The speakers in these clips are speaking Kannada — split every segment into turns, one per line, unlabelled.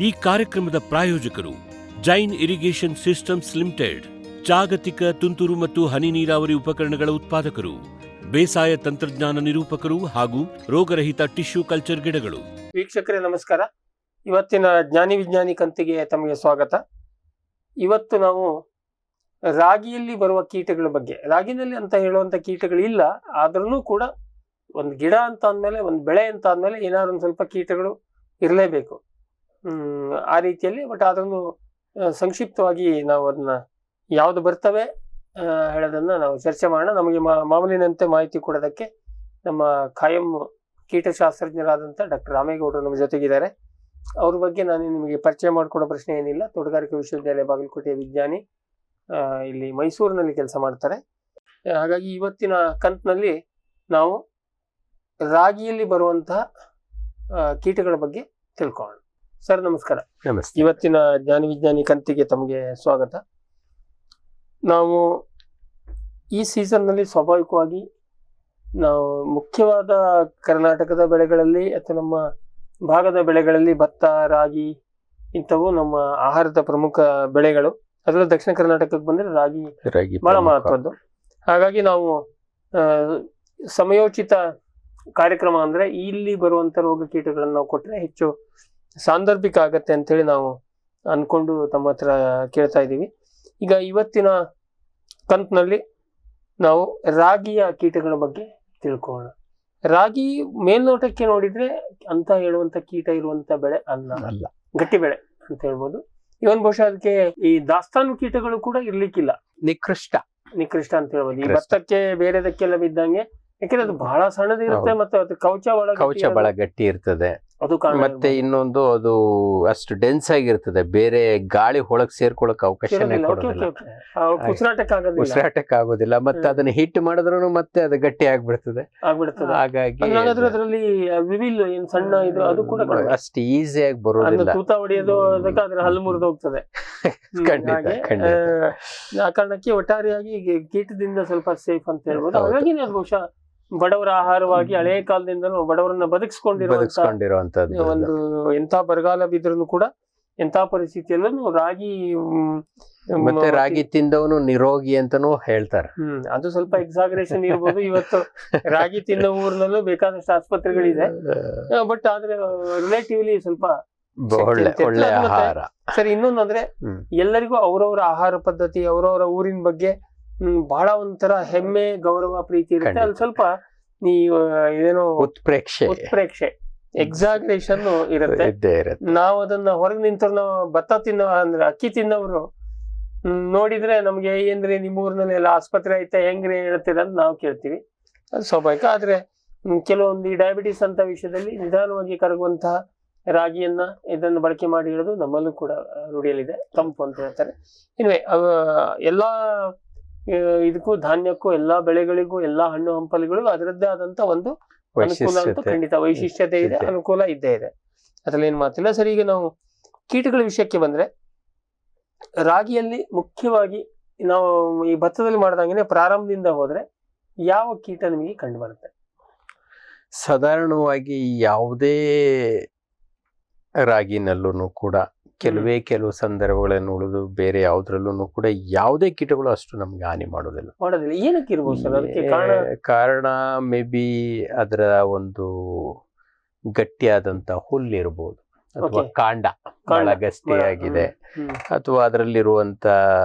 ಈ ಕಾರ್ಯಕ್ರಮದ ಪ್ರಾಯೋಜಕರು ಜೈನ್ ಇರಿಗೇಷನ್ ಸಿಸ್ಟಮ್ಸ್ ಲಿಮಿಟೆಡ್, ಜಾಗತಿಕ ತುಂತುರು ಮತ್ತು ಹನಿ ನೀರಾವರಿ ಉಪಕರಣಗಳ ಉತ್ಪಾದಕರು, ಬೇಸಾಯ ತಂತ್ರಜ್ಞಾನ ನಿರೂಪಕರು ಹಾಗೂ ರೋಗರಹಿತ ಟಿಶ್ಯೂ ಕಲ್ಚರ್ ಗಿಡಗಳು.
ವೀಕ್ಷಕರೇ ನಮಸ್ಕಾರ. ಇವತ್ತಿನ ಜ್ಞಾನಿ ವಿಜ್ಞಾನಿ ಕಂತಿಗೆ ತಮಗೆ ಸ್ವಾಗತ. ಇವತ್ತು ನಾವು ರಾಗಿಯಲ್ಲಿ ಬರುವ ಕೀಟಗಳ ಬಗ್ಗೆ, ರಾಗಿನಲ್ಲಿ ಅಂತ ಹೇಳುವಂತ ಕೀಟಗಳಿಲ್ಲ, ಆದ್ರೂ ಕೂಡ ಒಂದು ಗಿಡ ಅಂತ ಅಂದ್ಮೇಲೆ, ಒಂದು ಬೆಳೆ ಅಂತ ಆದ್ಮೇಲೆ ಏನಾದ್ರು ಒಂದು ಸ್ವಲ್ಪ ಕೀಟಗಳು ಇರಲೇಬೇಕು. ಆ ರೀತಿಯಲ್ಲಿ ಬಟ್ ಅದನ್ನು ಸಂಕ್ಷಿಪ್ತವಾಗಿ ನಾವು ಅದನ್ನ ಯಾವ್ದು ಬರ್ತವೆ ಹೇಳೋದನ್ನ ನಾವು ಚರ್ಚೆ ಮಾಡೋಣ. ನಮಗೆ ಮಾಮೂಲಿನಂತೆ ಮಾಹಿತಿ ಕೊಡೋದಕ್ಕೆ ನಮ್ಮ ಖಾಯಂ ಕೀಟಶಾಸ್ತ್ರಜ್ಞರಾದಂಥ ಡಾಕ್ಟರ್ ರಾಮೇಗೌಡರು ನಮ್ಮ ಜೊತೆಗಿದ್ದಾರೆ. ಅವ್ರ ಬಗ್ಗೆ ನಾನು ನಿಮಗೆ ಪರಿಚಯ ಮಾಡಿಕೊಡೋ ಪ್ರಶ್ನೆ ಏನಿಲ್ಲ. ತೋಟಗಾರಿಕಾ ವಿಶ್ವವಿದ್ಯಾಲಯ ಬಾಗಲಕೋಟೆಯ ವಿಜ್ಞಾನಿ, ಇಲ್ಲಿ ಮೈಸೂರಿನಲ್ಲಿ ಕೆಲಸ ಮಾಡ್ತಾರೆ. ಹಾಗಾಗಿ ಇವತ್ತಿನ ಕಂತಿನಲ್ಲಿ ನಾವು ರಾಗಿಯಲ್ಲಿ ಬರುವಂತಹ ಕೀಟಗಳ ಬಗ್ಗೆ ತಿಳ್ಕೊಳ್ಳೋಣ. ಸರ್ ನಮಸ್ಕಾರ.
ನಮಸ್ತೆ.
ಇವತ್ತಿನ ಜ್ಞಾನಿ ವಿಜ್ಞಾನಿ ಕಂತಿಗೆ ತಮಗೆ ಸ್ವಾಗತ. ನಾವು ಈ ಸೀಸನ್ನಲ್ಲಿ ಸ್ವಾಭಾವಿಕವಾಗಿ ನಾವು ಮುಖ್ಯವಾದ ಕರ್ನಾಟಕದ ಬೆಳೆಗಳಲ್ಲಿ ಅಥವಾ ನಮ್ಮ ಭಾಗದ ಬೆಳೆಗಳಲ್ಲಿ ಭತ್ತ, ರಾಗಿ ಇಂಥವು ನಮ್ಮ ಆಹಾರದ ಪ್ರಮುಖ ಬೆಳೆಗಳು. ಅದರಲ್ಲೂ ದಕ್ಷಿಣ ಕರ್ನಾಟಕಕ್ಕೆ ಬಂದರೆ ರಾಗಿ ಬಹಳ ಮಹತ್ವದ್ದು. ಹಾಗಾಗಿ ನಾವು ಸಮಯೋಚಿತ ಕಾರ್ಯಕ್ರಮ ಅಂದ್ರೆ ಇಲ್ಲಿ ಬರುವಂತ ರೋಗ ಕೀಟಗಳನ್ನು ನಾವು ಕೊಟ್ಟರೆ ಹೆಚ್ಚು ಸಾಂದರ್ಭಿಕ ಆಗತ್ತೆ ಅಂತೇಳಿ ನಾವು ಅನ್ಕೊಂಡು ತಮ್ಮ ಹತ್ರ ಕೇಳ್ತಾ ಇದ್ದೀವಿ. ಈಗ ಇವತ್ತಿನ ಕಂತಿನಲ್ಲಿ ನಾವು ರಾಗಿಯ ಕೀಟಗಳ ಬಗ್ಗೆ ತಿಳ್ಕೊಳ್ಳೋಣ. ರಾಗಿ ಮೇಲ್ನೋಟಕ್ಕೆ ನೋಡಿದ್ರೆ ಅಂತ ಹೇಳುವಂತ ಕೀಟ ಇರುವಂತ ಬೆಳೆ ಅಲ್ಲ, ಗಟ್ಟಿ ಬೆಳೆ ಅಂತ ಹೇಳ್ಬೋದು. ಇವನ್ ಬಹುಶಃ ಅದಕ್ಕೆ ಈ ದಾಸ್ತಾನು ಕೀಟಗಳು ಕೂಡ ಇರ್ಲಿಕ್ಕಿಲ್ಲ, ನಿಕೃಷ್ಟ ಅಂತ ಹೇಳ್ಬೋದು. ಈ ಭತ್ತಕ್ಕೆ ಬೇರೆದಕ್ಕೆಲ್ಲ ಬಿದ್ದಂಗೆ, ಯಾಕಂದ್ರೆ ಅದು ಬಹಳ ಸಣ್ಣದಿರುತ್ತೆ ಮತ್ತೆ ಅದು ಕವಚ
ಬಹಳ ಗಟ್ಟಿ ಇರ್ತದೆ. ಮತ್ತೆ ಇನ್ನೊಂದು ಅದು ಅಷ್ಟು ಡೆನ್ಸ್ ಆಗಿರ್ತದೆ, ಬೇರೆ ಗಾಳಿ ಒಳಗ್ ಸೇರ್ಕೊಳಕ್ ಅವಕಾಶನೇ ಕೊಡೋದಿಲ್ಲ, ಉಸಿರಾಟಕ್ಕೆ ಆಗೋದಿಲ್ಲ. ಮತ್ತೆ ಅದನ್ನ ಹಿಟ್ ಮಾಡಿದ್ರು ಮತ್ತೆ ಅದು ಗಟ್ಟಿ ಆಗ್ಬಿಡ್ತದೆ. ಹಾಗಾಗಿ
ಅದರಲ್ಲಿ ವಿವಿಲ್ ಏನ್ ಸಣ್ಣ ಇದು ಅದು ಕೂಡ
ಅಷ್ಟು ಈಸಿಯಾಗಿ ಬರೋದಿಲ್ಲ,
ತೂತ ಹೊಡೆಯೋದು ಅದಕ್ಕೆ ಅದ್ರ ಹಲ್ಲು ಮುರಿದು ಹೋಗ್ತದೆ. ಆ ಕಾರಣಕ್ಕೆ ಒಟ್ಟಾರೆಯಾಗಿ ಕೀಟದಿಂದ ಸ್ವಲ್ಪ ಸೇಫ್ ಅಂತ ಹೇಳ್ಬೋದು. ಹಾಗಾಗಿ ಬಹುಶಃ ಬಡವರ ಆಹಾರವಾಗಿ ಹಳೆಯ ಕಾಲದಿಂದ ಬಡವರನ್ನ ಬದುಕಿಸ್ಕೊಂಡಿರುವಂತದ್ದು. ಒಂದು ಎಂತ ಬರಗಾಲ ಬಿದ್ರೂ ಕೂಡ ಎಂತ ಪರಿಸ್ಥಿತಿಯಲ್ಲೂ ರಾಗಿ
ಮತ್ತೆ ರಾಗಿ ತಿಂದವನು ನಿರೋಗಿ ಅಂತಾನೂ ಹೇಳ್ತಾರೆ.
ಅದು ಸ್ವಲ್ಪ ಎಕ್ಸಾಗರೇಷನ್ ಇರ್ಬೋದು. ಇವತ್ತು ರಾಗಿ ತಿನ್ನೋ ಊರಿನಲ್ಲೂ ಬೇಕಾದಷ್ಟು ಆಸ್ಪತ್ರೆಗಳಿದೆ, ಬಟ್ ಆದ್ರೆ ರಿಲೇಟಿವ್ಲಿ ಸ್ವಲ್ಪ
ಒಳ್ಳೆ ಆಹಾರ.
ಸರಿ, ಇನ್ನೊಂದಂದ್ರೆ ಎಲ್ಲರಿಗೂ ಅವರವರ ಆಹಾರ ಪದ್ಧತಿ, ಅವರವರ ಊರಿನ ಬಗ್ಗೆ ಬಹಳ ಒಂಥರ ಹೆಮ್ಮೆ, ಗೌರವ, ಪ್ರೀತಿ ಇರುತ್ತೆ. ಅಲ್ಲಿ ಸ್ವಲ್ಪ ನೀವು ಏನೋ ಉತ್ಪ್ರೇಕ್ಷೆ ಎಕ್ಸಾಗ್ರೇಷನ್ ಇರುತ್ತೆ. ನಾವು ಅದನ್ನ ಹೊರಗೆ ನಿಂತವ್ರು, ನಾವು ಭತ್ತ ಅಂದ್ರೆ ಅಕ್ಕಿ ತಿನ್ನೋರು ನೋಡಿದ್ರೆ ನಮ್ಗೆ ಏನ್ರಿ ನಿಮ್ಮ ಊರಿನಲ್ಲಿ ಎಲ್ಲ ಆಸ್ಪತ್ರೆ ಐತೆ ಹೆಂಗ್ರಿ ಹೇಳ್ತೀರ ಅಂತ ನಾವು ಕೇಳ್ತೀವಿ. ಅದು ಸ್ವಾಭಾವಿಕ. ಆದ್ರೆ ಕೆಲವೊಂದು ಈ ಡಯಾಬಿಟಿಸ್ ಅಂತ ವಿಷಯದಲ್ಲಿ ನಿಧಾನವಾಗಿ ಕರಗುವಂತಹ ರಾಗಿಯನ್ನ ಇದನ್ನು ಬಳಕೆ ಮಾಡಿ ಹೇಳೋದು ನಮ್ಮಲ್ಲೂ ಕೂಡ ರೂಢಿಯಲ್ಲಿದೆ. ತಂಪು ಅಂತ ಹೇಳ್ತಾರೆ. ಇನ್ವೇ ಎಲ್ಲಾ ಇದಕ್ಕೂ, ಧಾನ್ಯಕ್ಕೂ, ಎಲ್ಲಾ ಬೆಳೆಗಳಿಗೂ, ಎಲ್ಲಾ ಹಣ್ಣು ಹಂಪಲುಗಳಿಗೂ ಅದರದ್ದೇ ಆದಂತ ಒಂದು ಅನುಕೂಲ ಅಂತೂ ಖಂಡಿತ, ವೈಶಿಷ್ಟ್ಯತೆ ಇದೆ, ಅನುಕೂಲ ಇದ್ದೇ ಇದೆ, ಅದ್ರಲ್ಲಿ ಏನ್ ಮಾತಿಲ್ಲ. ಸರಿ, ಈಗ ನಾವು ಕೀಟಗಳ ವಿಷಯಕ್ಕೆ ಬಂದ್ರೆ, ರಾಗಿಯಲ್ಲಿ ಮುಖ್ಯವಾಗಿ ನಾವು ಈ ಭತ್ತದಲ್ಲಿ ಮಾಡ್ದಂಗೆ ಪ್ರಾರಂಭದಿಂದ ಹೋದ್ರೆ ಯಾವ ಕೀಟ ನಿಮಗೆ ಕಂಡು ಬರುತ್ತೆ?
ಸಾಧಾರಣವಾಗಿ ಯಾವುದೇ ರಾಗಿನಲ್ಲೂ ಕೂಡ ಕೆಲವು ಸಂದರ್ಭಗಳನ್ನು ಉಳಿದು ಬೇರೆ ಯಾವ್ದ್ರಲ್ಲೂ ಕೂಡ ಯಾವುದೇ ಕೀಟಗಳು ಅಷ್ಟು ನಮ್ಗೆ ಹಾನಿ ಮಾಡೋದಿಲ್ಲ.
ಏನಕ್ಕೆ ಇರ್ಬೋದು ಸರ್? ಅದಕ್ಕೆ
ಕಾರಣ ಮೇ ಬಿ ಅದರ ಒಂದು ಗಟ್ಟಿಯಾದಂತ ಹುಲ್ಲಿರ್ಬೋದು, ಅಥವಾ ಕಾಂಡ ಬಹಳ ಗಟ್ಟಿಯಾಗಿದೆ, ಅಥವಾ ಅದರಲ್ಲಿರುವಂತ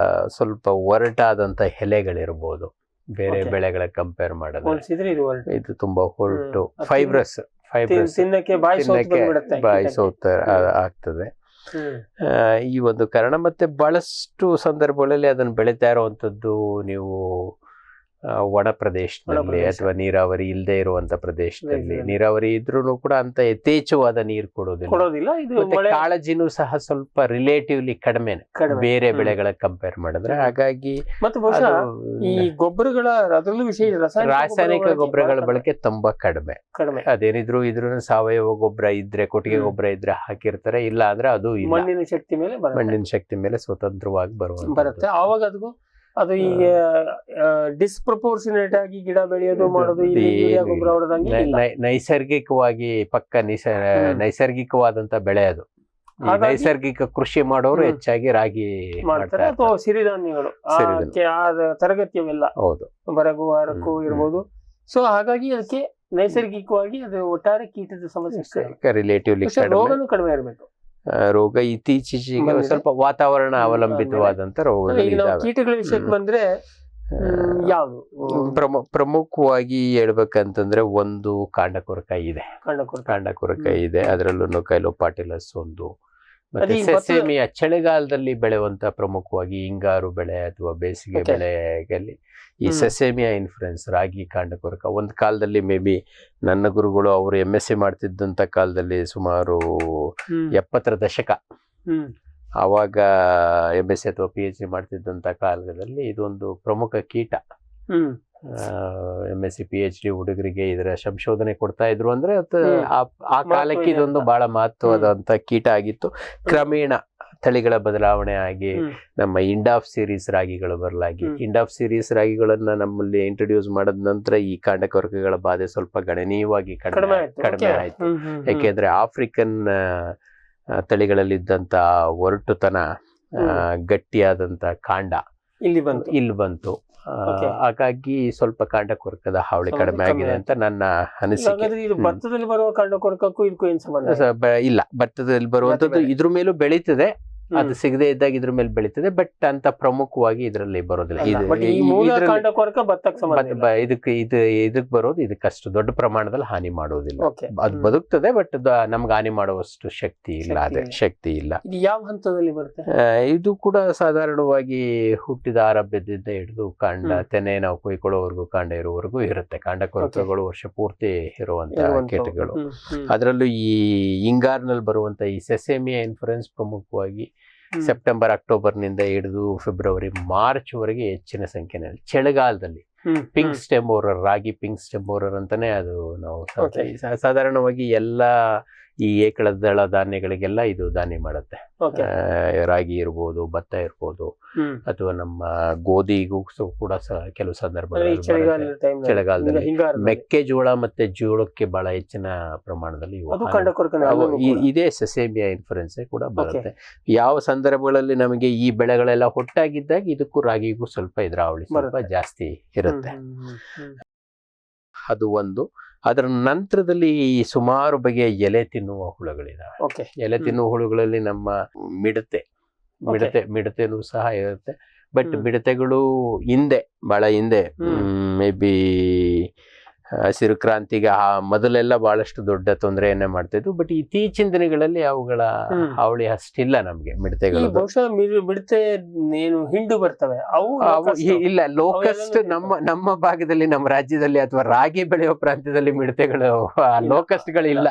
ಸ್ವಲ್ಪ ಒರಟಾದಂತ ಎಲೆಗಳಿರ್ಬೋದು. ಬೇರೆ ಬೆಳೆಗಳ ಕಂಪೇರ್ ಮಾಡಿದ್ರೆ ಇದು ತುಂಬಾ ಹೊರಟು ಫೈಬ್ರಸ್ ಬಾಯಿ ಸೋತ ಆಗ್ತದೆ. ಈ ಒಂದು ಕಾರಣ. ಮತ್ತೆ ಬಹಳಷ್ಟು ಸಂದರ್ಭಗಳಲ್ಲಿ ಅದನ್ನು ಬೆಳೀತಾ ಇರುವಂತದ್ದು ನೀವು ಒಣ ಪ್ರದೇಶದಲ್ಲಿ ಅಥವಾ ನೀರಾವರಿ ಇಲ್ಲದೆ ಇರುವಂತ ಪ್ರದೇಶದಲ್ಲಿ. ನೀರಾವರಿ ಇದ್ರೂ ಕೂಡ ಅಂತ ಯಥೇಚ್ಛವಾದ ನೀರು ಕೊಡೋದಿಲ್ಲ. ಕಾಳಜಿನೂ ಸಹ ಸ್ವಲ್ಪ ರಿಲೇಟಿವ್ಲಿ ಕಡಿಮೆ ಬೇರೆ ಬೆಳೆಗಳ ಕಂಪೇರ್ ಮಾಡಿದ್ರೆ. ಹಾಗಾಗಿ
ಈ ಗೊಬ್ಬರಗಳ ಅದರಲ್ಲೂ ವಿಶೇಷ
ರಾಸಾಯನಿಕ ಗೊಬ್ಬರಗಳ ಬಳಕೆ ತುಂಬಾ ಕಡಿಮೆ. ಅದೇನಿದ್ರು ಸಾವಯವ ಗೊಬ್ಬರ ಇದ್ರೆ, ಕೊಟ್ಟಿಗೆ ಗೊಬ್ಬರ ಇದ್ರೆ ಹಾಕಿರ್ತಾರೆ, ಇಲ್ಲ ಅಂದ್ರೆ ಅದು ಮಣ್ಣಿನ ಶಕ್ತಿ ಮೇಲೆ ಸ್ವತಂತ್ರವಾಗಿ ಬರುತ್ತೆ.
ಆವಾಗ ಅದು ಈಗ ಡಿಸ್ಪ್ರಪೋರ್ಷನೇಟ್ ಆಗಿ ಗಿಡ ಬೆಳೆಯೋದು ಮಾಡೋದು
ನೈಸರ್ಗಿಕವಾಗಿ ನೈಸರ್ಗಿಕವಾದಂತ ಬೆಳೆ ಅದು. ನೈಸರ್ಗಿಕ ಕೃಷಿ ಮಾಡೋರು ಹೆಚ್ಚಾಗಿ ರಾಗಿ
ಮಾಡ್ತಾರೆ, ಅಥವಾ ಸಿರಿಧಾನ್ಯಗಳು ತರಗತಿಯವೆಲ್ಲ
ಹೌದು
ಬರಗು ಅರಕು ಇರ್ಬೋದು. ಸೊ ಹಾಗಾಗಿ ಅದಕ್ಕೆ ನೈಸರ್ಗಿಕವಾಗಿ ಅದು ಒಟ್ಟಾರೆ ಕೀಟದ ಸಮಸ್ಯೆ
ರಿಲೇಟಿವ್ಲಿ
ರೋಗನೂ ಕಡಿಮೆ ಇರಬೇಕು.
ರೋಗ ಇತ್ತೀಚೆಗೆ ಸ್ವಲ್ಪ ವಾತಾವರಣ ಅವಲಂಬಿತವಾದಂತ ರೋಗಗಳು.
ಕೀಟಗಳ ವಿಷಯಕ್ಕೆ ಬಂದ್ರೆ ಯಾವುದು
ಪ್ರಮುಖವಾಗಿ ಹೇಳ್ಬೇಕಂತಂದ್ರೆ ಒಂದು ಕಾಂಡಕೊರಕ ಇದೆ, ಕಾಂಡಕೊರಕ ಇದೆ. ಅದರಲ್ಲೂ ಕೈಲೋಪಾಟಿಲಸ್ ಒಂದು, ಮತ್ತೆ ಸೆಸೇಮಿಯಾ ಚಳಿಗಾಲದಲ್ಲಿ ಬೆಳೆಯುವಂತ ಪ್ರಮುಖವಾಗಿ ಹಿಂಗಾರು ಬೆಳೆ ಅಥವಾ ಬೇಸಿಗೆ ಬೆಳೆಯಲ್ಲಿ ಈ ಸೆಸೇಮಿಯಾ ಇನ್ಫ್ಲುಯೆನ್ಸ್ ರಾಗಿ ಕಾಂಡಕೊರಕ. ಒಂದು ಕಾಲದಲ್ಲಿ ಮೇ ಬಿ ನನ್ನ ಗುರುಗಳು ಅವರು MSc ಮಾಡ್ತಿದ್ದಂತ ಕಾಲದಲ್ಲಿ ಸುಮಾರು 70ರ ದಶಕ, ಆವಾಗ MSc ಅಥವಾ PhD ಮಾಡ್ತಿದ್ದಂತ ಕಾಲದಲ್ಲಿ ಇದೊಂದು ಪ್ರಮುಖ ಕೀಟ. MSc PhD ಹುಡುಗರಿಗೆ ಇದರ ಸಂಶೋಧನೆ ಕೊಡ್ತಾ ಇದ್ರು. ಅಂದ್ರೆ ಆ ಕಾಲಕ್ಕೆ ಇದೊಂದು ಬಹಳ ಮಹತ್ವವಾದಂತ ಕೀಟ ಆಗಿತ್ತು. ಕ್ರಮೇಣ ತಳಿಗಳ ಬದಲಾವಣೆ ಆಗಿ ನಮ್ಮ ಇಂಡಾಫ್ ಸೀರೀಸ್ ರಾಗಿಗಳು ಬರಲಾಗಿ, ಇಂಡಾಫ್ ಸೀರೀಸ್ ರಾಗಿಗಳನ್ನ ನಮ್ಮಲ್ಲಿ ಇಂಟ್ರೊಡ್ಯೂಸ್ ಮಾಡಿದ ನಂತರ ಈ ಕಾಂಡಕೊರಕಗಳ ಬಾಧೆ ಸ್ವಲ್ಪ ಗಣನೀಯವಾಗಿ ಕಡಿಮೆ ಆಯ್ತು. ಯಾಕೆಂದ್ರೆ ಆಫ್ರಿಕನ್ ತಳಿಗಳಲ್ಲಿದ್ದಂತ ಒರಟುತನ, ಗಟ್ಟಿಯಾದಂತ ಕಾಂಡ ಇಲ್ಲಿ ಬಂತು. ಹಾಗಾಗಿ ಸ್ವಲ್ಪ ಕಾಂಡಕೊರಕದ ಹಾವಳಿ ಕಡಿಮೆ ಆಗಿದೆ ಅಂತ ನನ್ನ ಅನಿಸಿಕೆ.
ಭತ್ತದಲ್ಲಿ ಬರುವ ಕಾಂಡಕೊರಕಕ್ಕೂ ಇದಕ್ಕೂ ಏನು ಸಂಬಂಧ
ಇಲ್ಲ, ಭತ್ತದಲ್ಲಿ ಬರುವಂತದ್ದು ಇದ್ರ ಮೇಲೂ ಬೆಳೀತದೆ, ಅದು ಸಿಗದೆ ಇದ್ದಾಗ ಇದ್ರ ಮೇಲೆ ಬೆಳೀತದೆ, ಬಟ್ ಅಂತ ಪ್ರಮುಖವಾಗಿ ಇದರಲ್ಲಿ ಬರೋದಿಲ್ಲ. ಇದಕ್ ಬರೋದು ಇದಕ್ಕಷ್ಟು ದೊಡ್ಡ ಪ್ರಮಾಣದಲ್ಲಿ ಹಾನಿ ಮಾಡೋದಿಲ್ಲ. ಅದು ಬದುಕ್ತದೆ, ಬಟ್ ನಮ್ಗೆ ಹಾನಿ ಮಾಡುವಷ್ಟು ಶಕ್ತಿ ಇಲ್ಲ.
ಯಾವ ಹಂತದಲ್ಲಿ ಬರುತ್ತೆ?
ಇದು ಕೂಡ ಸಾಧಾರಣವಾಗಿ ಹುಟ್ಟಿದ ಆರಂಭದಿಂದ ಹಿಡಿದು ಕಾಂಡ ತೆನೆ ನಾವು ಕೊಯ್ಕೊಳ್ಳೋವರೆಗೂ, ಕಾಂಡ ಇರುವವರೆಗೂ ಇರುತ್ತೆ. ಕಾಂಡಕೊರಕಗಳು ವರ್ಷ ಪೂರ್ತಿ ಇರುವಂತ ಕೀಟಗಳು. ಅದರಲ್ಲೂ ಈ ಹಿಂಗಾರಿನಲ್ಲಿ ಬರುವಂತ ಈ ಸೆಸೇಮಿಯಾ ಇನ್ಫ್ಲುಯೆನ್ಸ್ ಪ್ರಮುಖವಾಗಿ ಸೆಪ್ಟೆಂಬರ್ ಅಕ್ಟೋಬರ್ನಿಂದ ಹಿಡಿದು ಫೆಬ್ರವರಿ ಮಾರ್ಚ್ ವರೆಗೆ ಹೆಚ್ಚಿನ ಸಂಖ್ಯೆಯಲ್ಲಿ ಚಳಿಗಾಲದಲ್ಲಿ ಪಿಂಕ್ ಸ್ಟೆಮ್ ಬೋರರ್, ರಾಗಿ ಪಿಂಕ್ ಸ್ಟೆಮ್ ಬೋರರ್ ಅಂತಾನೆ ಅದು ನಾವು ಸಾಧಾರಣವಾಗಿ ಎಲ್ಲ ಈ ಏಕದಳ ಧಾನ್ಯಗಳಿಗೆಲ್ಲ ಇದು ದಾನಿ ಮಾಡುತ್ತೆ. ರಾಗಿ ಇರ್ಬೋದು, ಭತ್ತ ಇರ್ಬೋದು, ಅಥವಾ ನಮ್ಮ ಗೋಧಿಗೂ ಕೂಡ ಕೆಲವು ಸಂದರ್ಭಗಳಲ್ಲಿ ಚಳಿಗಾಲದಲ್ಲಿ ಮೆಕ್ಕೆಜೋಳ ಮತ್ತೆ ಜೋಳಕ್ಕೆ ಬಹಳ ಹೆಚ್ಚಿನ ಪ್ರಮಾಣದಲ್ಲಿ ಇದೇ ಸೆಸೇಮಿಯಾ ಇನ್ಫ್ಲುಯೆನ್ಸ್ ಕೂಡ ಬರುತ್ತೆ. ಯಾವ ಸಂದರ್ಭಗಳಲ್ಲಿ ನಮಗೆ ಈ ಬೆಳೆಗಳೆಲ್ಲ ಒಟ್ಟಾಗಿದ್ದಾಗ ಇದಕ್ಕೂ ರಾಗಿಗೂ ಸ್ವಲ್ಪ ಇದರ ಹಾವಳಿ ಸ್ವಲ್ಪ ಜಾಸ್ತಿ ಇರುತ್ತೆ. ಅದು ಒಂದು. ಅದರ ನಂತರದಲ್ಲಿ ಸುಮಾರು ಬಗೆಯ ಎಲೆ ತಿನ್ನುವ ಹುಳುಗಳಿದಾವೆ. ಎಲೆ ತಿನ್ನುವ ಹುಳುಗಳಲ್ಲಿ ನಮ್ಮ ಮಿಡತೆನೂ ಸಹ ಇರುತ್ತೆ. ಬಟ್ ಮಿಡತೆಗಳು ಬಹಳ ಹಿಂದೆ ಮೇ ಬಿ ಹಸಿರು ಕ್ರಾಂತಿಗೆ ಮೊದಲೆಲ್ಲ ಬಹಳಷ್ಟು ದೊಡ್ಡ ತೊಂದರೆಯನ್ನೇ ಮಾಡ್ತಾ ಇದ್ವು. ಬಟ್ ಇತ್ತೀಚಿನ ದಿನಗಳಲ್ಲಿ ಅವುಗಳ ಹಾವಳಿ ಅಷ್ಟಿಲ್ಲ ನಮ್ಗೆ ಮಿಡತೆಗಳು.
ಮಿಡತೆ ಏನು ಹಿಂಡು ಬರ್ತವೆ
ಇಲ್ಲ. ಲೋಕಸ್ಟ್ ನಮ್ಮ ಭಾಗದಲ್ಲಿ, ನಮ್ಮ ರಾಜ್ಯದಲ್ಲಿ ಅಥವಾ ರಾಗಿ ಬೆಳೆಯೋ ಪ್ರಾಂತ್ಯದಲ್ಲಿ ಮಿಡತೆಗಳು ಲೋಕಸ್ಟ್ಗಳು ಇಲ್ಲ.